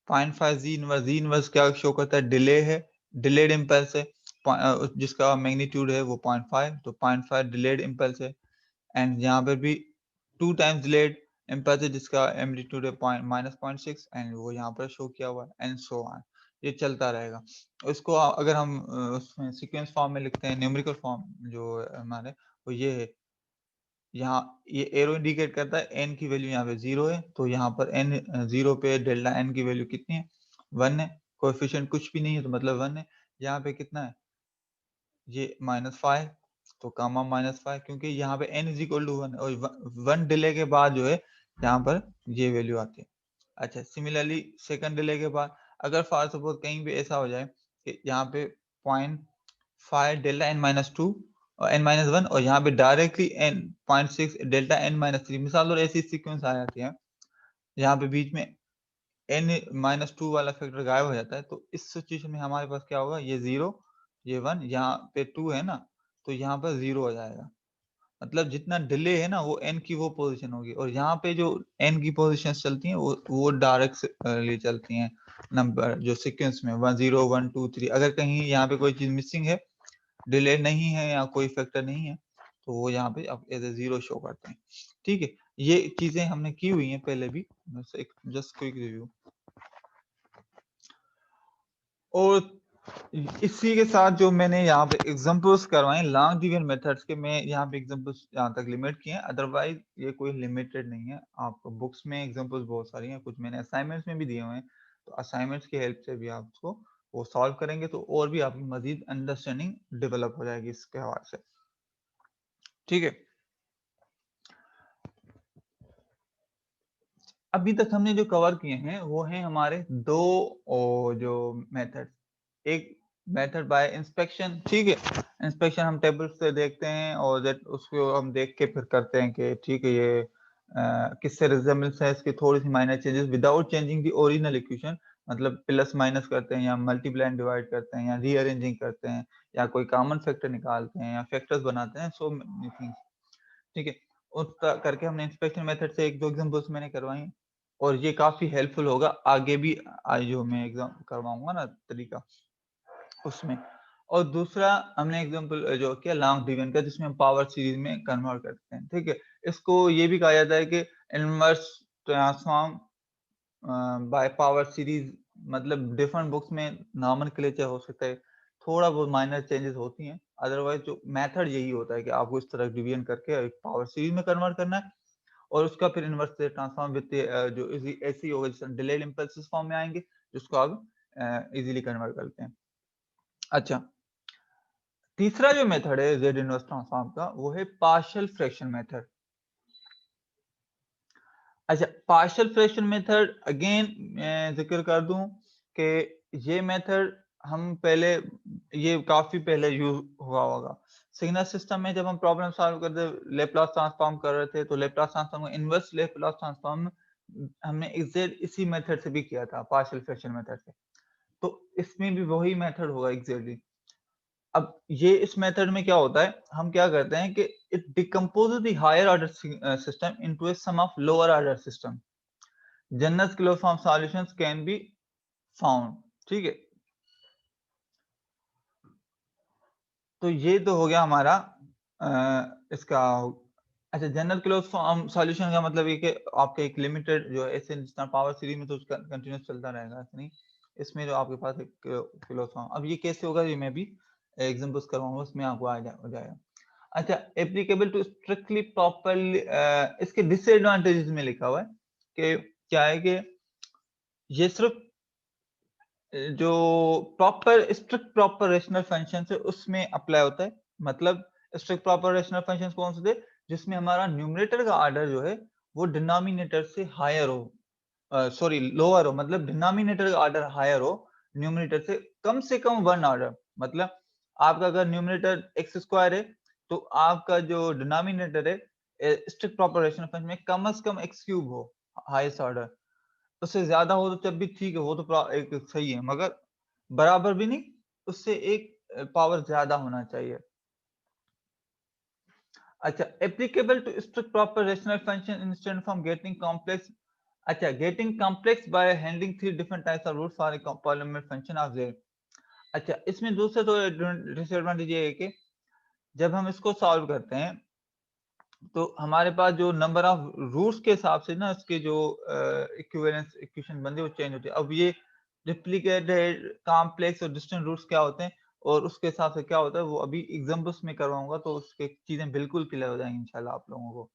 0.5 जी इनवर्स क्या शो करता है, डिले है, डिलेड इम्पल्स है, जिसका मैग्नीट्यूड है वो 0.5, तो 0.5 डिलेड इम्पल्स है। एंड यहाँ पे भी 2 टाइम्स डिलेड इम्पल्स है जिसका एम्पलीट्यूड है -0.6, एंड वो यहाँ पर शो किया हुआ है, एंड सो ऑन। ये चलता रहेगा। इसको अगर हम उसमें सीक्वेंस फॉर्म में लिखते हैं, न्यूमेरिकल फॉर्म जो हमारे, वो ये है। यहाँ ये एरो इंडिकेट करता है एन की वैल्यू यहाँ पे 0 है, तो यहाँ पर एन 0 पे डेल्टा एन की वैल्यू कितनी है, 1 है। कोएफिशिएंट कुछ भी नहीं है तो मतलब 1 है। यहाँ पे कितना है, ये -5, तो कामा -5, क्योंकि यहाँ पे n इज इक्वल टू 1 और 1 डिले के बाद जो है यहाँ पर ये वैल्यू आती है। अच्छा, सिमिलरली सेकंड डिले के बाद अगर फॉर सपोज कहीं भी ऐसा हो जाए कि यहाँ पे 0.5 डेल्टा n माइनस 2 और n माइनस 1 और यहाँ पे directly n 0.6 delta n minus 3, मिसाल और ऐसी सीक्वेंस आ जाती है, यहाँ पे बीच में n माइनस 2 वाला फैक्टर गायब हो जाता है, तो इस सिचुएशन में हमारे पास क्या होगा, ये 0, ये 1, यहाँ पे 2 है ना, तो यहाँ पर 0 हो जाएगा। मतलब जितना डिले है ना वो n की वो पोजीशन होगी, और यहाँ पे जो n की पोजीशन चलती हैं वो डायरेक्ट ले चलती हैं नंबर जो सीक्वेंस में 1 0 1 2 3। अगर कहीं यहाँ पे कोई चीज मिसिंग है, डिले नहीं है या कोई फैक्टर नहीं है, तो वो यहाँ पे अब एज ए 0 शो करते हैं, ठीक है। ये चीजें हमने की हुई हैं पहले भी, एक जस्ट क्विक रिव्यू। और इसी के साथ जो मैंने यहाँ पे एग्जांपल्स करवाए लॉन्ग डिवीजन मेथड्स के, मैं यहाँ पे एग्जांपल्स यहाँ तक लिमिट किए हैं, अदरवाइज ये कोई लिमिटेड नहीं है। आपको बुक्स में एग्जांपल्स बहुत सारी हैं, कुछ मैंने असाइनमेंट्स में भी दिए हुए हैं, तो असाइनमेंट्स की हेल्प से भी आप उसको वो सॉल्व करेंगे तो और भी आपकी मजीद अंडरस्टैंडिंग डेवलप हो जाएगी इसके हवाले से, ठीक है। अभी तक हमने जो कवर किए हैं वो हैं हमारे दो जो मेथड, एक मेथड बाय इंस्पेक्शन, ठीक है। इंस्पेक्शन हम टेबल से देखते हैं और उसको हम देख के फिर करते हैं कि ठीक है ये किससे रिजेंबलेंस है, इसकी थोड़ी सी minor changes without changing the original equation, मतलब प्लस माइनस करते हैं या मल्टीप्लाई एंड डिवाइड करते हैं या रीअरेंजिंग करते हैं या कोई कॉमन फैक्टर निकालते हैं या फैक्टर्स बनाते हैं, सो मेनी थिंग्स, ठीक है। उस करके हमने इंस्पेक्शन मेथड से एक दो एग्जांपल्स मैंने करवाई, और ये काफी हेल्पफुल होगा आगे भी जो मैं एग्जाम करवाऊंगा ना तरीका उसमें। और दूसरा हमने एग्जांपल जो किया लॉन्ग डिवीजन का, जिसमें हम पावर सीरीज में कन्वर्ट करते हैं, ठीक है। इसको ये भी कहा जाता है कि inverse transform by power series, मतलब डिफरेंट बुक्स में नॉमेनक्लेचर हो सकता है, थोड़ा बहुत माइनर चेंजेस होती हैं, अदरवाइज जो मेथड यही होता है कि आपको इस तरह डिवीजन करके एक पावर सीरीज में कन्वर्ट करना है, और उसका फिर इनवर्स से ट्रांसफॉर्म विद जो ऐसी होगा जैसे डिलेड इंपल्सेस फॉर्म में आएंगे, जिसको आप इजीली कन्वर्ट करते हैं। अच्छा, तीसरा जो मेथड है जेड इनवर्स ट्रांसफॉर्म का, वो है पार्शियल फ्रैक्शन मेथड। अच्छा, पार्शियल फ्रैक्शन मेथड अगेन मैं जिक्र कर दूं कि ये मेथड हम पहले, ये काफी पहले यूज हुआ होगा सिग्नल सिस्टम में, जब हम प्रॉब्लम सॉल्व करते लेप्लास ट्रांसफॉर्म कर रहे थे, तो Laplace transform inverse Laplace transform हमने एग्जैक्ट इसी मेथड से भी किया था, पार्शियल फ्रैक्शन मेथड से। तो इसमें भी वही मेथड होगा एग्जैक्टली। अब ये इस मेथड में क्या होता है, हम क्या करते हैं कि it decomposes the higher order system into a sum of lower order system. General chloroform solutions can be found. ठीक है, तो ये तो हो गया हमारा इसका। अच्छा, जनरल क्लोरोफॉर्म सॉल्यूशन का मतलब ये कि आपके एक लिमिटेड जो है, ऐसे जितना पावर सीरीज में तो उसका कंटिन्यूस चलता रहेगा, ऐसा नहीं। इसमें जो आपके पास एक क्लोरोफॉर्म, अब ये कैसे होगा, ये मैं भी एग्जांपल्स करवाऊंगा, उसमें आपको हो जाएगा। अच्छा, एप्लीकेबल टू स्ट्रिक्टली प्रॉपरली, इसके डिसएडवांटेजेस में लिखा हुआ है कि क्या है कि ये सिर्फ जो proper strict proper rational function है उसमें अप्लाई होता है। मतलब स्ट्रिक्ट प्रॉपर रेशनल फंक्शंस कौन से थे, जिसमें हमारा न्यूमरेटर का ऑर्डर जो है वो डिनोमिनेटर से हायर हो, सॉरी लोअर हो, मतलब डिनोमिनेटर का ऑर्डर हायर हो न्यूमरेटर से कम वन ऑर्डर। मतलब आपका अगर न्यूमरेटर एक्स स्क्वायर है, तो आपका जो डिनोमिनेटर है स्ट्रिक्ट प्रॉपर रेशनल फंक्शन में कम से कम एक्स क्यूब हो, हाईएस्ट ऑर्डर। उससे ज्यादा हो तो तब भी ठीक है, वो तो एक सही है, मगर बराबर भी नहीं, उससे एक पावर ज्यादा होना चाहिए। अच्छा, applicable to strict proper rational function instead from getting complex. अच्छा, getting complex by handling three different types of roots for a polynomial function of z। अच्छा, इसमें दूसरा तो डिसएडवांटेज ये है कि जब हम इसको सॉल्व करते हैं तो हमारे पास जो नंबर ऑफ रूट्स के हिसाब से ना इसके जो इक्विवेलेंस इक्वेशन बनती है वो चेंज होती है। अब ये रिप्लिकेटेड, कॉम्प्लेक्स और डिस्टेंट रूट्स क्या होते हैं और उसके हिसाब से क्या होता है, वो अभी एग्जांपल्स में करवाऊंगा, तो उसके चीजें बिल्कुल क्लियर हो जाएंगी इंशाल्लाह आप लोगों को।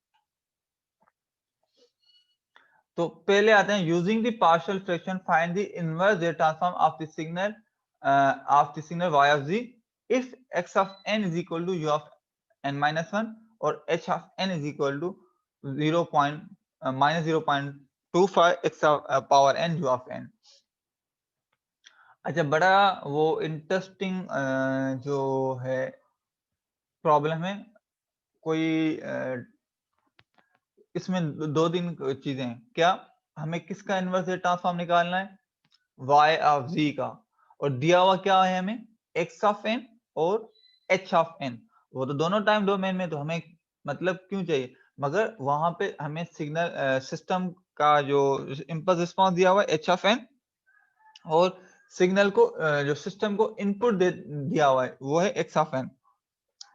तो पहले आते हैं using the partial fraction find the inverse z transform of the signal y of z if x of n is equal to u of n minus 1 और h of n is equal to 0 minus 0.25 x power n u of n। अच्छा, बड़ा वो इंटरेस्टिंग जो है प्रॉब्लम है, कोई इसमें दो तीन चीजें हैं। क्या, हमें किसका इनवर्स ट्रांसफॉर्म निकालना है, y ऑफ z का, और दिया हुआ क्या है हमें, x ऑफ n और h ऑफ n। वो तो दोनों टाइम डोमेन में, तो हमें मतलब क्यों चाहिए, मगर वहां पे हमें सिग्नल सिस्टम का जो इम्पल्स रिस्पॉन्स दिया हुआ है h ऑफ n, और सिग्नल को जो सिस्टम को इनपुट दिया हुआ है वो है x ऑफ n।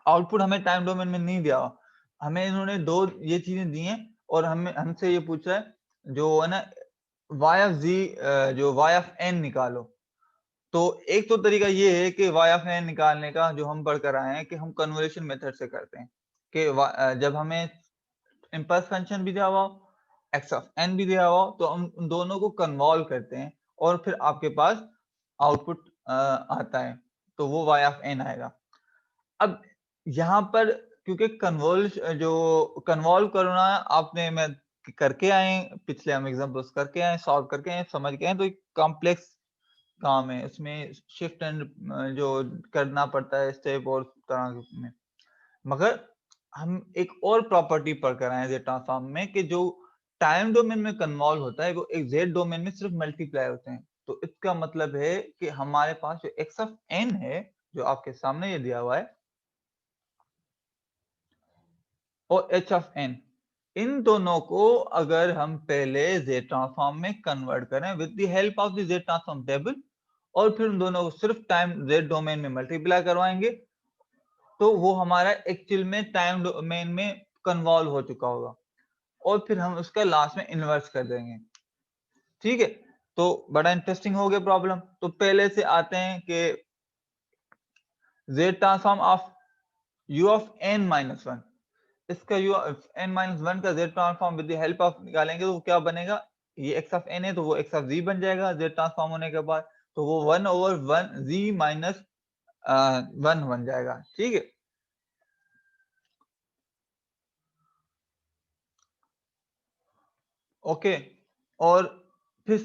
आउटपुट हमें टाइम डोमेन में नहीं दिया हुआ, हमें इन्होंने दो ये चीजें दी हैं, और हमें हमसे ये पूछा है जो है ना y ऑफ z, जो y ऑफ n निकालो। तो एक तो तरीका ये है कि y ऑफ n निकालने का जो हम पढ़ कर आए हैं कि हम कन्वोल्यूशन मेथड से करते हैं कि जब हमें इम्पल्स फंक्शन भी दिया हुआ हो, x ऑफ n भी दिया हुआ हो, तो हम उन दोनों को कन्वॉल्व करते हैं और फिर आपके पास आउटपुट आता है, तो वो y ऑफ n आएगा। अब यहाँ पर क्योंकि कन्वॉल्व करना आपने मैं करके आए, पिछले हम एग्जांपल्स करके आए, सॉल्व करके आए, समझ गए हैं, तो एक कॉम्प्लेक्स काम है, इसमें शिफ्ट एंड जो करना पड़ता है स्टेप और तरह में। मगर हम एक और प्रॉपर्टी पढ़ कर आए जेड ट्रांसफॉर्म में कि जो टाइम डोमेन में कन्वॉल्व होता है वो एक जेड डोमेन में सिर्फ मल्टीप्लाई होते हैं। तो इसका मतलब है कि हमारे पास जो एक्स ऑफ एन है, जो आपके सामने ये दिया हुआ है, और एच ऑफ एन, इन दोनों को अगर हम पहले जेड ट्रांसफॉर्म में कन्वर्ट करें with the help of the z transform table, और फिर उन दोनों को सिर्फ टाइम जेड डोमेन में मल्टीप्लाई करवाएंगे, तो वो हमारा एक्चुअल में टाइम डोमेन में कन्वॉल्व हो चुका होगा, और फिर हम उसका लास्ट में इन्वर्स कर देंगे। ठीक है, तो बड़ा इंटरेस्टिंग हो गया प्रॉब्लम। तो पहले से आते हैं कि Z transform of u of n minus 1, इसका u ऑफ n माइनस 1 का z transform with the help of निकालेंगे तो क्या बनेगा, ये x ऑफ n है तो वो x ऑफ z बन जाएगा z ट्रांसफॉर्म होने के बाद, तो वो 1 ओवर 1 z माइनस 1 बन जाएगा। ठीक है, ओके। और फिर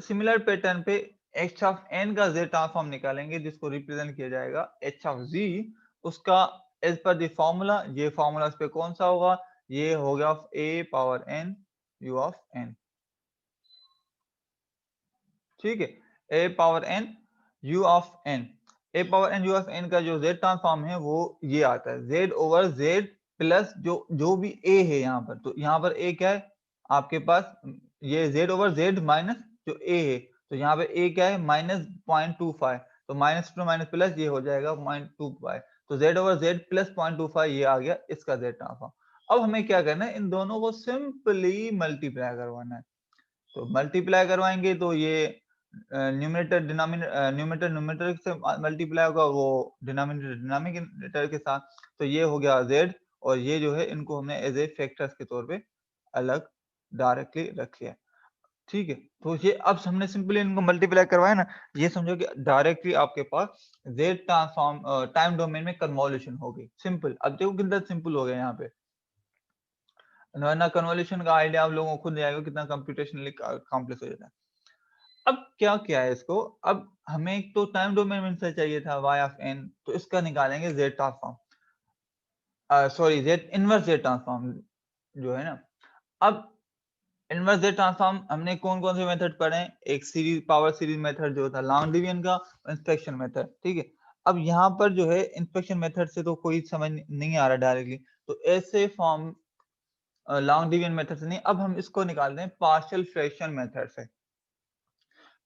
सिमिलर पैटर्न पे h ऑफ n का z ट्रांसफॉर्म निकालेंगे, जिसको रिप्रेजेंट किया जाएगा h ऑफ z, उसका एज पर द फॉर्मूला, ये फॉर्मूला इस पे कौन सा होगा, ये हो गया a power n u of n। ठीक है, a power n u of n। A power N u of N का जो जेड ट्रांसफॉर्म है वो ये आता है जेड ओवर जेड प्लस जो भी ए है यहाँ पर। तो यहाँ पर ए क्या है आपके पास, ये जेड ओवर जेड माइनस जो ए है, तो यहाँ पे ए क्या है -0.25, तो माइनस टू माइनस प्लस ये हो जाएगा -0.25, तो जेड ओवर जेड प्लस 0.25 ये आ गया इसका जेड ट्रांसफॉर्म। अब हमें क्या करना है, इन दोनों को सिंपली मल्टीप्लाई करवाना है। तो मल्टीप्लाई करवाएंगे तो ये न्यूमरेटर न्यूमरेटर से मल्टीप्लाई होगा, वो डिनोमिनेटर के साथ, तो ये हो गया z, और ये जो है इनको हमने एज ए फैक्टर्स के तौर पे अलग डायरेक्टली रख लिया। ठीक है, तो ये अब हमने सिंपली इनको मल्टीप्लाई करवाया ना, ये समझो कि डायरेक्टली आपके पास z ट्रांसफॉर्म टाइम डोमेन में कन्वोल्यूशन हो गई। सिंपल, अब देखो कितना सिंपल हो गया यहाँ पे। ना कन्वोल्यूशन का आइडिया आप लोगों को खुद आएगा कितना कंप्यूटेशनली कॉम्प्लेक्स हो जाता है। अब क्या किया है इसको, अब हमें एक तो टाइम डोमेन में से चाहिए था y ऑफ n, तो इसका निकालेंगे z transform, sorry z inverse z transform जो है ना। अब इनवर्स z ट्रांसफॉर्म हमने कौन कौन से मेथड पढ़े हैं, एक सीरीज पावर सीरीज मेथड जो था लॉन्ग डिवीजन का, इंस्पेक्शन मेथड। ठीक है, अब यहाँ पर जो है इंस्पेक्शन मेथड से तो कोई समझ नहीं आ रहा डायरेक्टली, तो ऐसे फॉर्म लॉन्ग डिवीजन मेथड से नहीं, अब हम इसको निकालते हैं पार्शियल फ्रैक्शन मेथड से।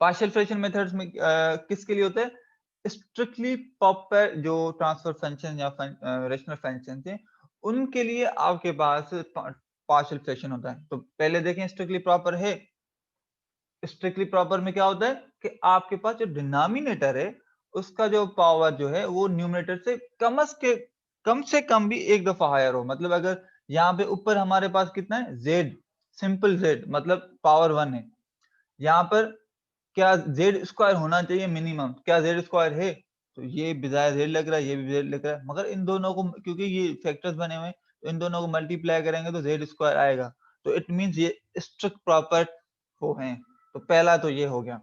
पार्शियल फ्रैक्शन मेथड्स में किसके लिए होता है, स्ट्रिक्टली प्रॉपर जो ट्रांसफर फंक्शन या रेशनल फंक्शन थे उनके लिए आपके पास पार्शियल फ्रैक्शन होता है। तो पहले देखें स्ट्रिक्टली प्रॉपर है, स्ट्रिक्टली प्रॉपर में क्या होता है कि आपके पास जो डिनोमिनेटर है उसका जो पावर जो है वो न्यूमरेटर से कम से कम भी एक दफा हायर हो। मतलब अगर यहाँ पे ऊपर हमारे पास कितना है z, सिंपल z मतलब पावर 1 है, यहाँ पर क्या जेड स्क्वायर होना चाहिए मिनिमम, क्या जेड स्क्वायर है, तो ये बिजाय जेड लग रहा है, ये भी जेड लग रहा है, मगर इन दोनों को क्योंकि ये फैक्टर्स बने हुए हैं तो इन दोनों को मल्टीप्लाई करेंगे तो जेड स्क्वायर आएगा, तो इट मींस ये स्ट्रिक्ट प्रॉपर वो हैं। तो पहला तो ये हो गया।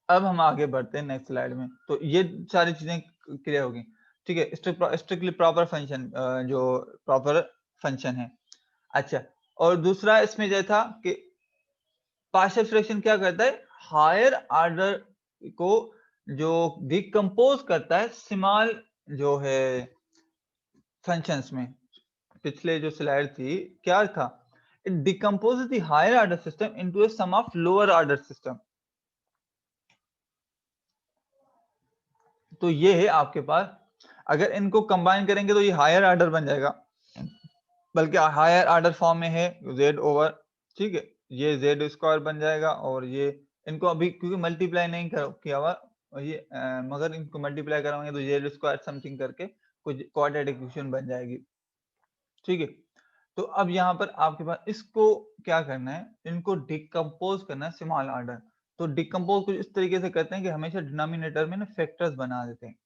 अब हम आगे बढ़ते हैं नेक्स्ट स्लाइड में, तो ये सारी चीजें क्लियर होगी। ठीक है, स्ट्रिक्टली प्रॉपर फंक्शन जो प्रॉपर फंक्शन है। अच्छा, और दूसरा इसमें यह था कि पार्शियल फ्रैक्शन क्या करता है, हायर ऑर्डर को जो डिकम्पोज करता है स्मॉल जो है फंक्शंस में। पिछले जो स्लाइड थी क्या था, it decompose the higher order system into a sum of lower order system. तो ये है आपके पास, अगर इनको कंबाइन करेंगे तो ये हायर ऑर्डर बन जाएगा, बल्कि हायर ऑर्डर फॉर्म में है z ओवर, ठीक है, ये z स्क्वायर बन जाएगा, और ये इनको अभी क्योंकि मल्टीप्लाई नहीं किया हुआ, और ये मगर इनको मल्टीप्लाई कराएंगे तो z स्क्वायर समथिंग करके कुछ क्वाड्रेटिक इक्वेशन बन जाएगी। ठीक है, तो अब यहाँ पर आपके पास इसको क्या करना है, इनको डिकम्पोज करना है स्मॉल ऑर्डर। तो डिकम्पोज कुछ इस तरीके से करते हैं कि हमेशा डिनोमिनेटर में ना फैक्टर्स बना देते हैं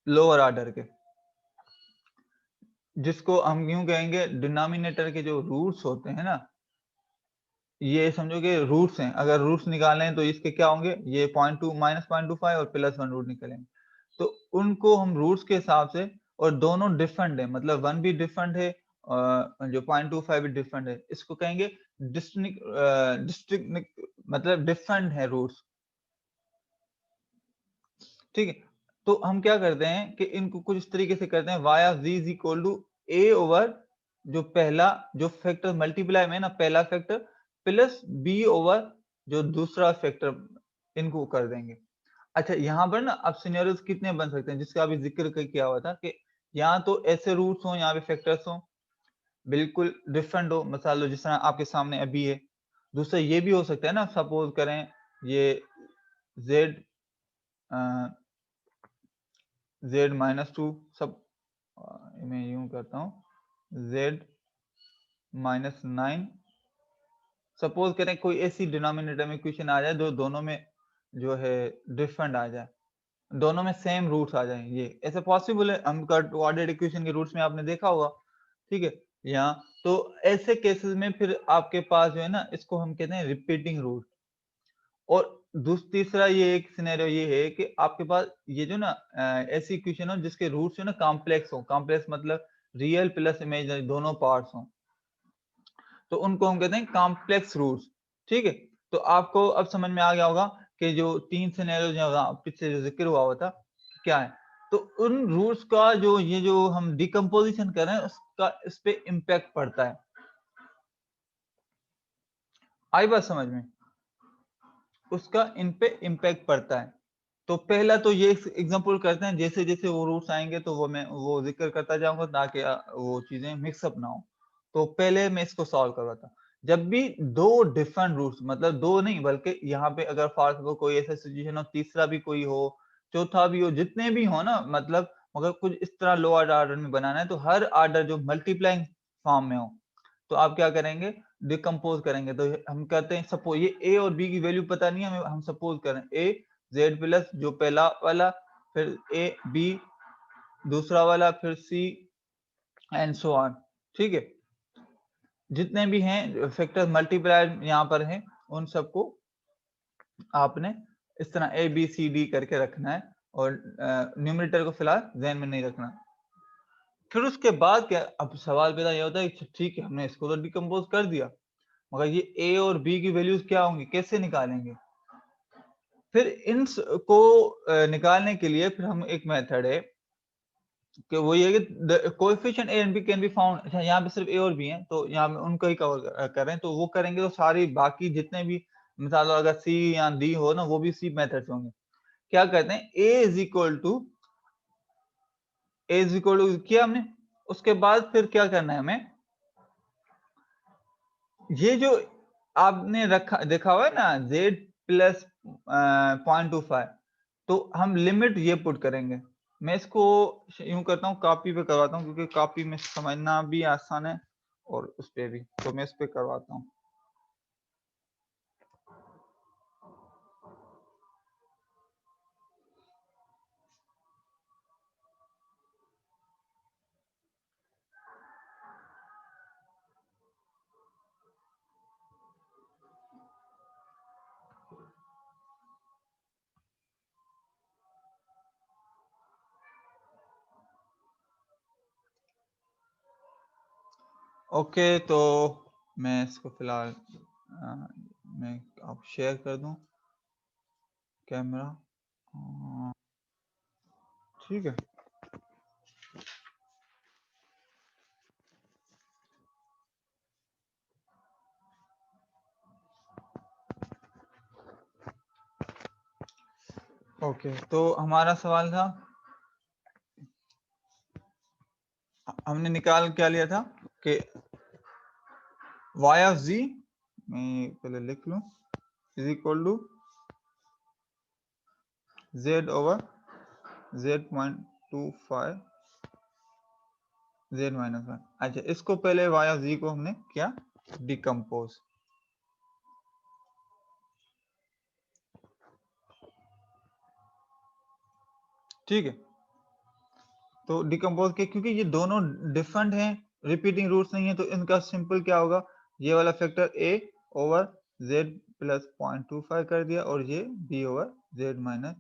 लोअर ऑर्डर के, जिसको हम यूं कहेंगे डिनोमिनेटर के जो रूट्स होते हैं ना, ये समझो कि रूट्स हैं, अगर रूट्स निकालें तो इसके क्या होंगे, ये -0.25 और +1 रूट निकलेंगे, तो उनको हम रूट्स के हिसाब से, और दोनों डिफरेंट है, मतलब 1 भी डिफरेंट है और जो 0.25 भी डिफरेंट है, इसको कहेंगे डिस्ट्रिक्ट मतलब डिफरेंट है रूट्स। ठीक है, तो हम क्या करते हैं कि इनको कुछ इस तरीके से करते हैं, y of z is equal to a over जो पहला जो फैक्टर मल्टीप्लाई में ना पहला फैक्टर प्लस b ओवर जो दूसरा फैक्टर, इनको कर देंगे। अच्छा, यहाँ पर ना अब सिनेरियोस कितने बन सकते हैं जिसका अभी जिक्र किया हुआ था कि यहाँ तो ऐसे रूट्स हो, यहाँ पे फैक्टर्स हो बिल्कुल डिफरेंट हो, मिसाल लो जिस तरह आपके सामने अभी है। दूसरा ये भी हो सकता है ना, सपोज करें ये z z-2 सब, मैं यूं करता हूँ z-9, सपोज करें कोई ऐसी डिनोमिनेटर में इक्वेशन आ जाए जो दोनों में जो है डिफरेंट आ जाए, दोनों में सेम रूट्स आ जाए, ये ऐसे पॉसिबल है, हम कोऑर्डिनेट इक्वेशन के रूट्स में आपने देखा होगा। ठीक है, यहाँ तो ऐसे केसेस में फिर आपके पास जो है ना, इसको हम कहते हैं रिपीटिंग रूट। और तीसरा ये एक सिनेरियो ये है कि आपके पास ये जो ना ऐसी इक्वेशन हो जिसके रूट्स जो ना कॉम्प्लेक्स हो, कॉम्प्लेक्स मतलब रियल प्लस इमेजिनरी दोनों पार्ट्स हो, तो उनको हम कहते हैं कॉम्प्लेक्स रूट्स। ठीक है, तो आपको अब समझ में आ गया होगा के जो 3 सिनेरियो पिछले जो जिक्र हुआ था क्या है, तो उन रूट्स का जो हम डिकम्पोजिशन कर रहे हैं उसका इस पे इम्पैक्ट पड़ता है। आई बात समझ में? उसका इन पे इम्पैक्ट पड़ता है। तो पहला तो ये एग्जांपल करते हैं, जैसे जैसे वो रूट्स आएंगे तो मैं वो जिक्र करता जाऊंगा ताकि वो चीजें मिक्सअप ना हो। तो पहले मैं इसको सॉल्व करवाता हूँ। जब भी दो डिफरेंट रूट्स, मतलब दो नहीं बल्कि यहाँ पे अगर फॉर एग्जांपल कोई ऐसा सिचुएशन हो, तीसरा भी कोई हो, चौथा भी हो, जितने भी हो ना, मतलब मगर कुछ इस तरह लोअर ऑर्डर में बनाना है तो हर ऑर्डर जो मल्टीप्लाइंग फॉर्म में हो, तो आप क्या करेंगे, डिकम्पोज करेंगे। तो हम कहते हैं सपोज ये ए और बी की वैल्यू पता नहीं है, हम सपोज करें ए जेड प्लस जो पहला वाला, फिर ए बी दूसरा वाला, फिर सी एंड सो ऑन। ठीक है, जितने भी हैं फैक्टर मल्टीप्लायर यहाँ पर हैं, उन सबको आपने इस तरह ए बी सी डी करके रखना है और न्यूमरेटर को फिलहाल ध्यान में नहीं रखना। फिर उसके बाद क्या, अब सवाल पैदा ये होता है कि ठीक है हमने इसको तो डिकम्पोज कर दिया, मगर ये ए और बी की वैल्यूज क्या होंगी, कैसे निकालेंगे? फिर इन को निकालने के लिए फिर हम एक मेथड है कि वो ये कि coefficient a and b can be found. अच्छा, यहाँ पे सिर्फ ए और बी हैं तो यहाँ पे उनको ही कवर कर रहे हैं, तो वो करेंगे तो सारी बाकी जितने भी मिसाल अगर सी या डी हो ना, वो भी सी मेथड से होंगे। क्या कहते हैं, ए इज इक्वल टू किया हमने, उसके बाद फिर क्या करना है हमें, ये जो आपने रखा देखा हुआ है ना z प्लस 0.25, तो हम लिमिट ये पुट करेंगे। मैं इसको यूं करता हूँ, कॉपी पे करवाता हूँ क्योंकि कॉपी में समझना भी आसान है और उस पे भी, तो मैं इस पे करवाता हूँ। ओके, तो मैं इसको फिलहाल मैं आप शेयर कर दूं कैमरा, ठीक है। ओके, तो हमारा सवाल था, हमने निकाल क्या लिया था कि y ऑफ z, मैं पहले लिख लूं, is equal to z over z.25 z minus 1। अच्छा, इसको पहले y ऑफ z को हमने क्या डिकम्पोज, ठीक है। तो डिकम्पोज के, क्योंकि ये दोनों डिफरेंट हैं, रिपीटिंग रूट्स नहीं है, तो इनका सिंपल क्या होगा, ये वाला factor a over z plus 0.25 कर दिया और ये b ओवर z माइनस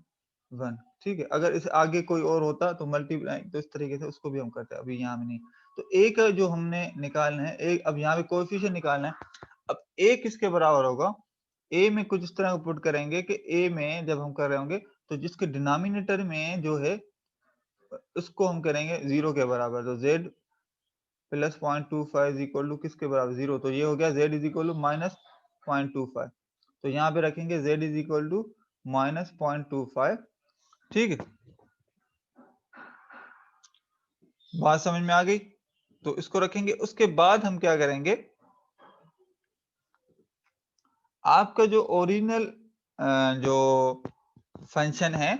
1, ठीक है। अगर इसे आगे कोई और होता तो मल्टीप्लाई, तो इस तरीके से उसको भी हम करते हैं, अभी यहाँ में नहीं। तो एक जो हमने निकालना है, एक अब यहाँ पे कोएफिशिएंट निकालना है। अब a किसके बराबर होगा, a में कुछ इस तरह पुट करेंगे कि a में जब हम कर रहे होंगे तो जिसके डिनोमिनेटर में जो है उसको हम करेंगे 0 के बराबर, तो z प्लस 0.25 इक्वल टू किसके बराबर 0, तो ये हो गया z is equal to minus 0.25। तो यहाँ पे रखेंगे z is equal to minus 0.25, ठीक है। बात समझ में आ गई? तो इसको रखेंगे, उसके बाद हम क्या करेंगे, आपका जो ओरिजिनल जो फंक्शन है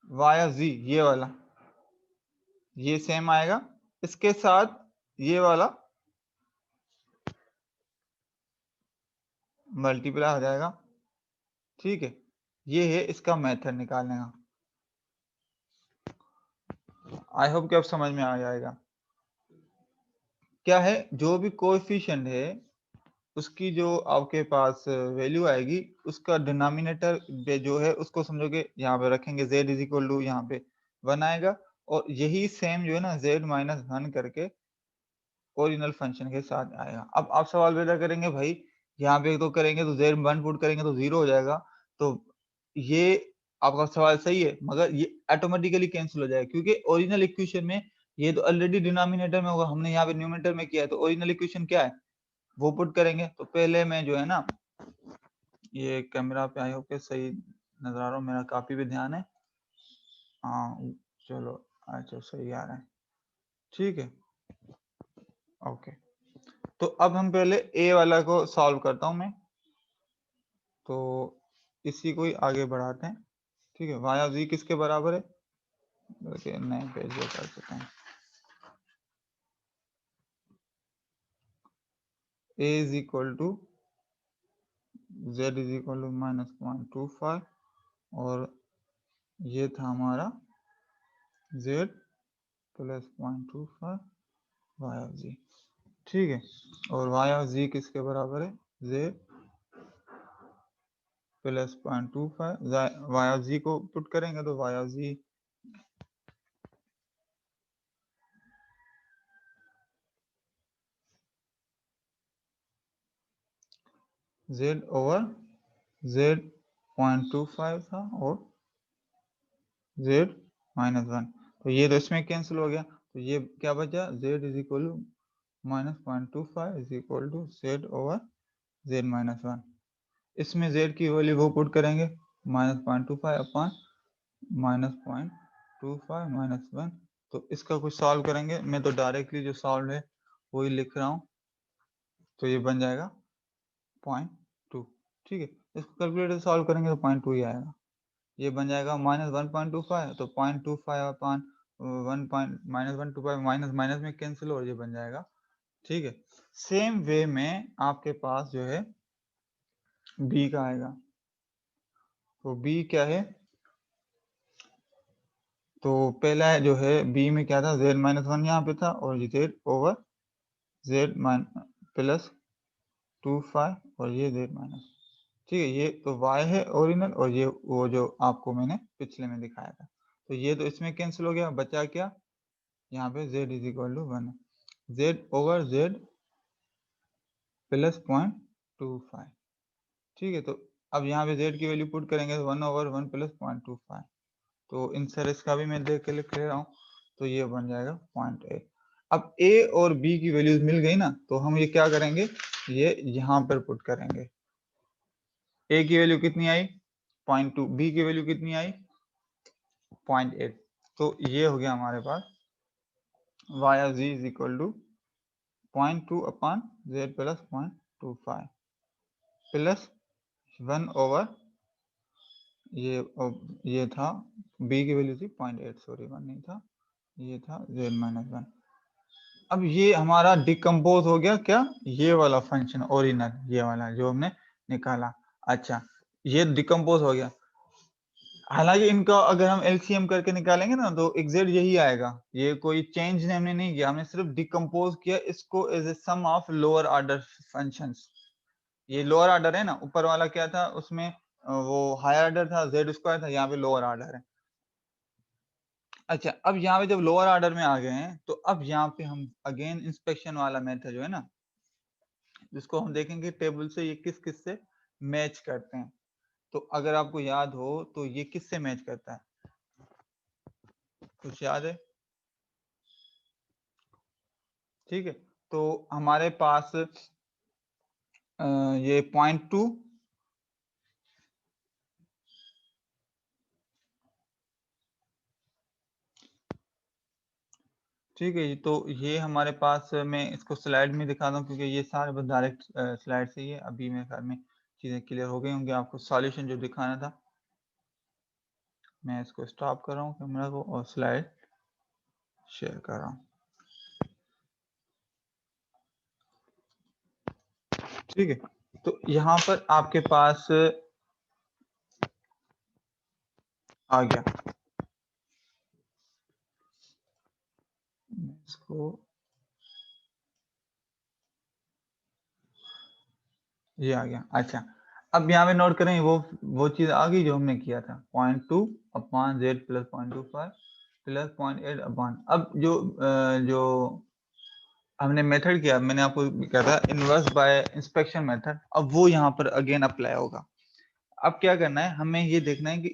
y ऑफ z, ये वाला, ये सेम आएगा, इसके साथ ये वाला मल्टीप्लाई हो जाएगा, ठीक है। ये है इसका मेथड निकालने का। आई होप कि अब समझ में आ जाएगा। क्या है, जो भी कोएफिशिएंट है उसकी जो आपके पास वैल्यू आएगी, उसका डिनोमिनेटर पे जो है उसको समझोगे यहाँ पे रखेंगे, z इज इक्वल टू यहाँ पे 1 आएगा, और यही सेम जो है ना z माइनस 1 करके ओरिजिनल फंक्शन के साथ आएगा। अब आप सवाल पैदा करेंगे, भाई यहाँ पे तो करेंगे तो z 1 पुट करेंगे तो 0 हो जाएगा, तो ये आपका सवाल सही है, मगर ये ऑटोमेटिकली कैंसिल हो जाएगा क्योंकि ओरिजिनल इक्वेशन में ये तो ऑलरेडी डिनोमिनेटर में होगा, हमने यहाँ पे न्यूमरेटर में किया है, तो ओरिजिनल इक्वेशन क्या है वो पुट करेंगे। तो पहले मैं जो है ना, ये कैमरा पे आई होप के सही नजर आ रहा हूँ, मेरा काफी भी ध्यान है। हाँ चलो, अच्छा सही आ रहा है, ठीक है ओके। तो अब हम पहले ए वाला को सॉल्व करता हूं मैं, तो इसी को ही आगे बढ़ाते हैं, ठीक है। वाई ऑफ जी किसके बराबर है, बल्कि नए पेज पे कर सकते हैं। A is equal to z is equal to -0.25 और ये था हमारा z plus 0.25 y of g, ठीक है। और वाई ऑफ जी किसके बराबर है, z plus 0.25, y of g को पुट करेंगे तो y of g z over z 0.25 था और जेड -1, तो ये तो इसमें कैंसिल हो गया, तो ये क्या बचा, z is equal to -0.25 is equal to z over z -1। इसमें जेड की वैल्यू वो पुट करेंगे -0.25 अपॉन -0.25 -1, तो इसका कुछ सॉल्व करेंगे। मैं तो डायरेक्टली जो सॉल्व है वही लिख रहा हूँ, तो ये बन जाएगा 0.2, ठीक है। इसको कैलकुलेटर से सॉल्व करेंगे तो 0.2 ही आएगा, ये बन जाएगा -1.25, तो 0.25 अपॉन 1.-125 माइनस माइनस में कैंसिल और ये बन जाएगा, ठीक है। सेम वे में आपके पास जो है बी का आएगा, तो बी क्या है, तो पहला जो है बी में क्या था, z-1 यहाँ पे था और z ओवर z प्लस 25 और ये z माइनस, ठीक है। ये तो y है ओरिजिनल और ये वो जो आपको मैंने पिछले में दिखाया था, तो ये तो इसमें कैंसिल हो गया, बचा क्या, यहाँ पे z is equal to 1, z over z plus 0.25, ठीक है। तो अब यहाँ पे z की वैल्यू पुट करेंगे तो 1 ओवर 1 प्लस 0.25, तो इन सर इसका भी मैं देख के लिख ले रहा हूँ, तो ये बन जाएगा 0.8। अब a और b की वैल्यूज मिल गई ना, तो हम ये क्या करेंगे, ये यहाँ पर पुट करेंगे। a की वैल्यू कितनी आई 0.2, b की वैल्यू कितनी आई 0.8, तो ये हो गया हमारे पास y of z is equal to 0.2 upon z plus 0.25 plus 1 over ये था b की वैल्यू थी 0.8, सॉरी 1 नहीं था, ये था z-1। अब ये हमारा डिकम्पोज हो गया क्या, ये वाला फंक्शन ओरिजिनल, ये वाला जो हमने निकाला, अच्छा ये डिकम्पोज हो गया। हालांकि इनका अगर हम एलसीएम करके निकालेंगे ना तो एग्जैक्ट यही आएगा, ये कोई चेंज हमने नहीं किया, हमने सिर्फ डिकम्पोज किया इसको as a sum of lower order functions. ये लोअर ऑर्डर है ना, ऊपर वाला क्या था उसमें वो हायर ऑर्डर था, जेड स्क्वायर था, यहाँ पे लोअर ऑर्डर है। अच्छा अब यहाँ पे जब लोअर ऑर्डर में आ गए हैं, तो अब यहाँ पे हम अगेन इंस्पेक्शन वाला मेथड जो है ना, जिसको हम देखेंगे टेबल से ये किस किस से मैच करते हैं। तो अगर आपको याद हो तो ये किस से मैच करता है, कुछ याद है, ठीक है। तो हमारे पास ये 0.2 ठीक है, तो ये हमारे पास, मैं इसको स्लाइड में दिखा दूं क्योंकि ये सारे बस डायरेक्ट स्लाइड से ही है। अभी मेरे ख्याल में चीजें क्लियर हो गई होंगी, आपको सॉल्यूशन जो दिखाना था। मैं इसको स्टॉप कर रहा हूँ कैमरा को और स्लाइड शेयर कर रहा हूँ, ठीक है। तो यहाँ पर आपके पास आ गया, इसको ये आ गया। अच्छा अब यहाँ पे नोट करें, वो चीज आ गई जो हमने किया था 0.2 upon Z plus 0.25 plus 0.8 upon, अब जो हमने मेथड किया, मैंने आपको क्या था इनवर्स बाय इंस्पेक्शन मेथड, अब वो यहाँ पर अगेन अप्लाई होगा। अब क्या करना है, हमें ये देखना है कि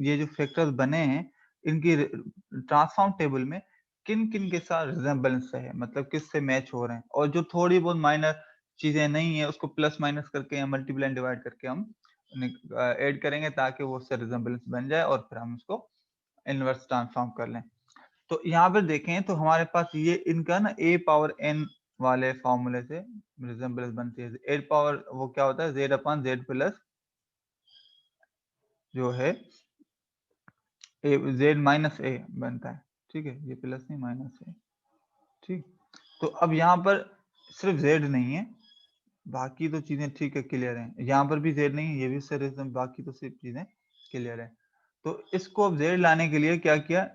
ये जो फैक्टर्स बने हैं इनकी ट्रांसफॉर्म टेबल में किन किन के साथ रिजेम्बलेंस है, मतलब किससे मैच हो रहे हैं, और जो थोड़ी बहुत माइनर चीजें नहीं है उसको प्लस माइनस करके या मल्टीप्लाई डिवाइड करके हम ऐड करेंगे ताकि वो उससे रिजेम्बलेंस बन जाए और फिर हम उसको इनवर्स ट्रांसफॉर्म कर लें। तो यहाँ पर देखें तो हमारे पास ये इनका ना a पावर n वाले फॉर्मूले से रिजेम्बलेंस बनती है। a पावर वो क्या होता है, z अपॉन z प्लस जो है z माइनस a बनता है। ठीक है, ये प्लस नहीं माइनस है। ठीक, तो अब यहाँ पर सिर्फ z नहीं है, बाकी तो चीजें ठीक है, क्लियर है। यहाँ पर भी z नहीं है, ये भी सिर्फ, बाकी तो सिर्फ चीजें क्लियर है। तो इसको अब z लाने के लिए क्या किया,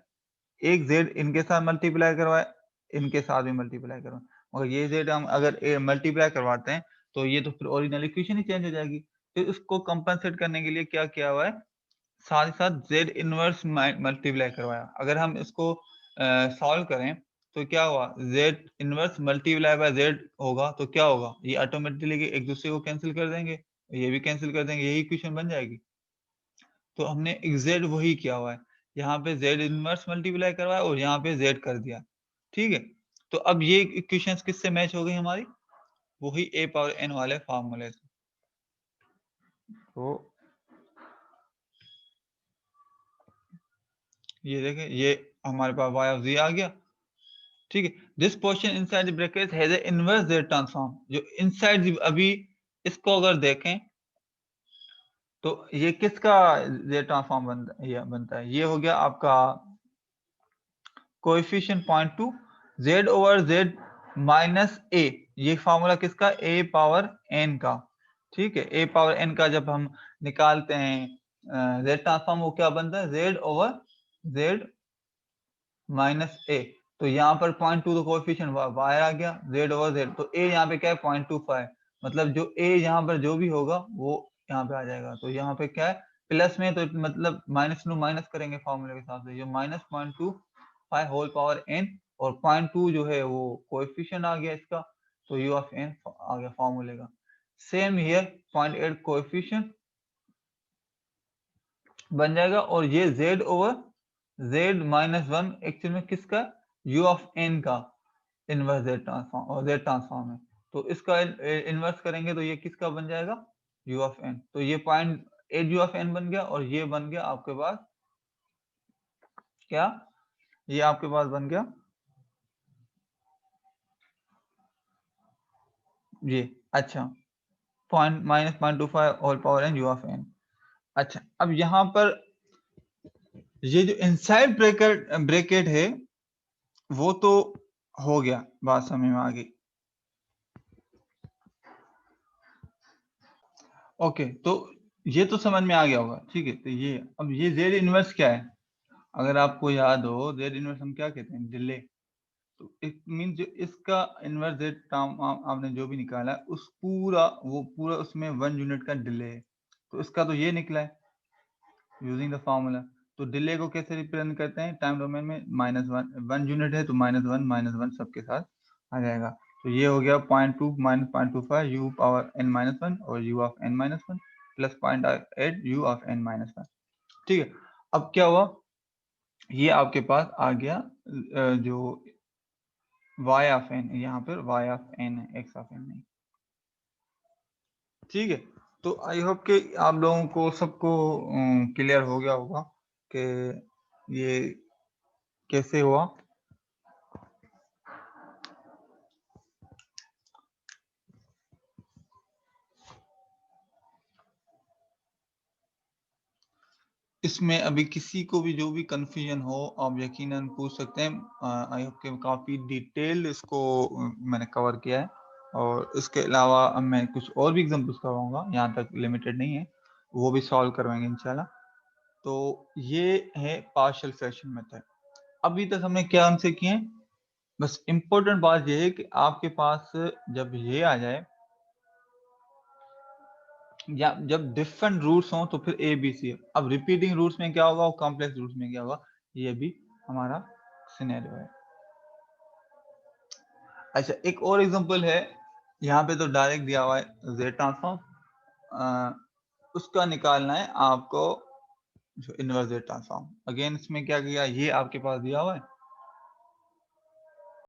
एक z इनके साथ मल्टीप्लाई करवाए, इनके साथ भी मल्टीप्लाई करवाए, मगर ये z हम अगर मल्टीप्लाई करवाते हैं तो ये तो फिर ओरिजिनल इक्वेशन ही चेंज हो जाएगी। तो इसको कंपनसेट करने के लिए क्या किया हुआ है, साथ ही साथ z इनवर्स मल्टीप्लाई करवाया। अगर हम इसको सॉल्व करें तो क्या हुआ, z inverse multiply by z होगा तो क्या होगा, ये ऑटोमेटिकली एक दूसरे को कैंसिल कर देंगे, ये भी कैंसिल कर देंगे, यही इक्वेशन बन जाएगी। तो हमने एग्जैक्ट वही किया हुआ है, यहाँ पे z इनवर्स मल्टीप्लाई करवाया और यहाँ पे z कर दिया। ठीक है, तो अब ये इक्वेशंस किससे मैच हो गई हमारी, वही a पावर n वाले फार्मूले से। तो ये देखें, ये हमारे पास y ऑफ z आ गया। ठीक है, this portion inside the bracket has a inverse z transform. जो इनसाइड अभी इसको अगर देखें तो ये किसका z ट्रांसफॉर्म बनता है, ये हो गया आपका coefficient 0.2 z over z minus a, ये फार्मूला किसका, a पावर n का। ठीक है, a पावर n का जब हम निकालते हैं z ट्रांसफॉर्म, वो क्या बनता है, z over z minus a। तो यहाँ पर 0.2 तो कोएफिशिएंट y आ गया, z ओवर z, तो a यहाँ पे क्या है 0.25, मतलब जो a यहाँ पर जो भी होगा वो यहाँ पे आ जाएगा। तो यहाँ पे क्या है, प्लस में, तो मतलब माइनस टू माइनस करेंगे फॉर्मूले के हिसाब से, जो माइनस 0.25 होल पावर n, और 0.2 जो है वो कोएफिशिएंट आ गया इसका, तो u ऑफ n आ गया फॉर्मूले का। सेम हियर 0.8 कोएफिशिएंट बन जाएगा, और ये z over z minus 1 actual में किसका, u ऑफ n का इनवर्स z ट्रांसफॉर्म, और z ट्रांसफॉर्म है, तो इसका इनवर्स करेंगे तो ये किसका बन जाएगा, u ऑफ n। तो ये 0.8 u ऑफ n बन गया, और ये बन गया आपके पास क्या, ये आपके पास बन गया ये, अच्छा, point minus 0.25 whole power n u of n। अच्छा, अब यहाँ पर ये जो इनसाइड ब्रैकेट है वो तो हो गया, बात समझ में आ गई। ओके, तो ये तो समझ में आ गया होगा। ठीक है, तो ये अब ये z इनवर्स क्या है, अगर आपको याद हो z इनवर्स हम क्या कहते हैं, डिले। तो इट मीन जो इसका इनवर्स z टर्म आपने जो भी निकाला है उस पूरा वो पूरा उसमें 1 यूनिट का डिले है, तो इसका तो ये निकला है यूजिंग द फॉर्मूला। तो डिले को कैसे रिप्रेजेंट करते हैं, टाइम डोमेन में -1 यूनिट है तो -1 सबके साथ आ जाएगा। तो ये हो गया 0.2 minus 0.25 u power n minus 1 और u of n minus 1 plus 0.8 u of n minus 1। ठीक है, अब क्या हुआ, ये आपके पास आ गया जो y ऑफ n, यहाँ पर y ऑफ n है, x ऑफ n नहीं। ठीक है, तो आई होप कि आप लोगों को सबको क्लियर हो गया होगा कि ये कैसे हुआ। इसमें अभी किसी को भी जो भी कंफ्यूजन हो आप यकीनन पूछ सकते हैं। आई होप कि काफ़ी डिटेल इसको मैंने कवर किया है, और इसके अलावा अब मैं कुछ और भी एग्जाम्पल्स करवाऊंगा, यहाँ तक लिमिटेड नहीं है, वो भी सॉल्व करवाएंगे इंशाल्लाह। तो ये है पार्शियल फ्रैक्शन मेथड। अभी तक हमने क्या हमसे किए हैं, बस इम्पोर्टेंट बात यह है कि आपके पास जब ये आ जाए या जब डिफरेंट रूट्स हों तो फिर ए बी सी। अब रिपीटिंग रूट्स में क्या होगा और कॉम्प्लेक्स रूट्स में क्या होगा, ये भी हमारा सिनेरियो है। अच्छा, एक और एग्जांपल है, यहाँ पे तो डायरेक्ट दिया हुआ है z ट्रांसफॉर्म, उसका निकालना है आपको जो इनवर्स जेड ट्रांसफॉर्म। अगेन इसमें क्या किया, ये आपके पास दिया हुआ है,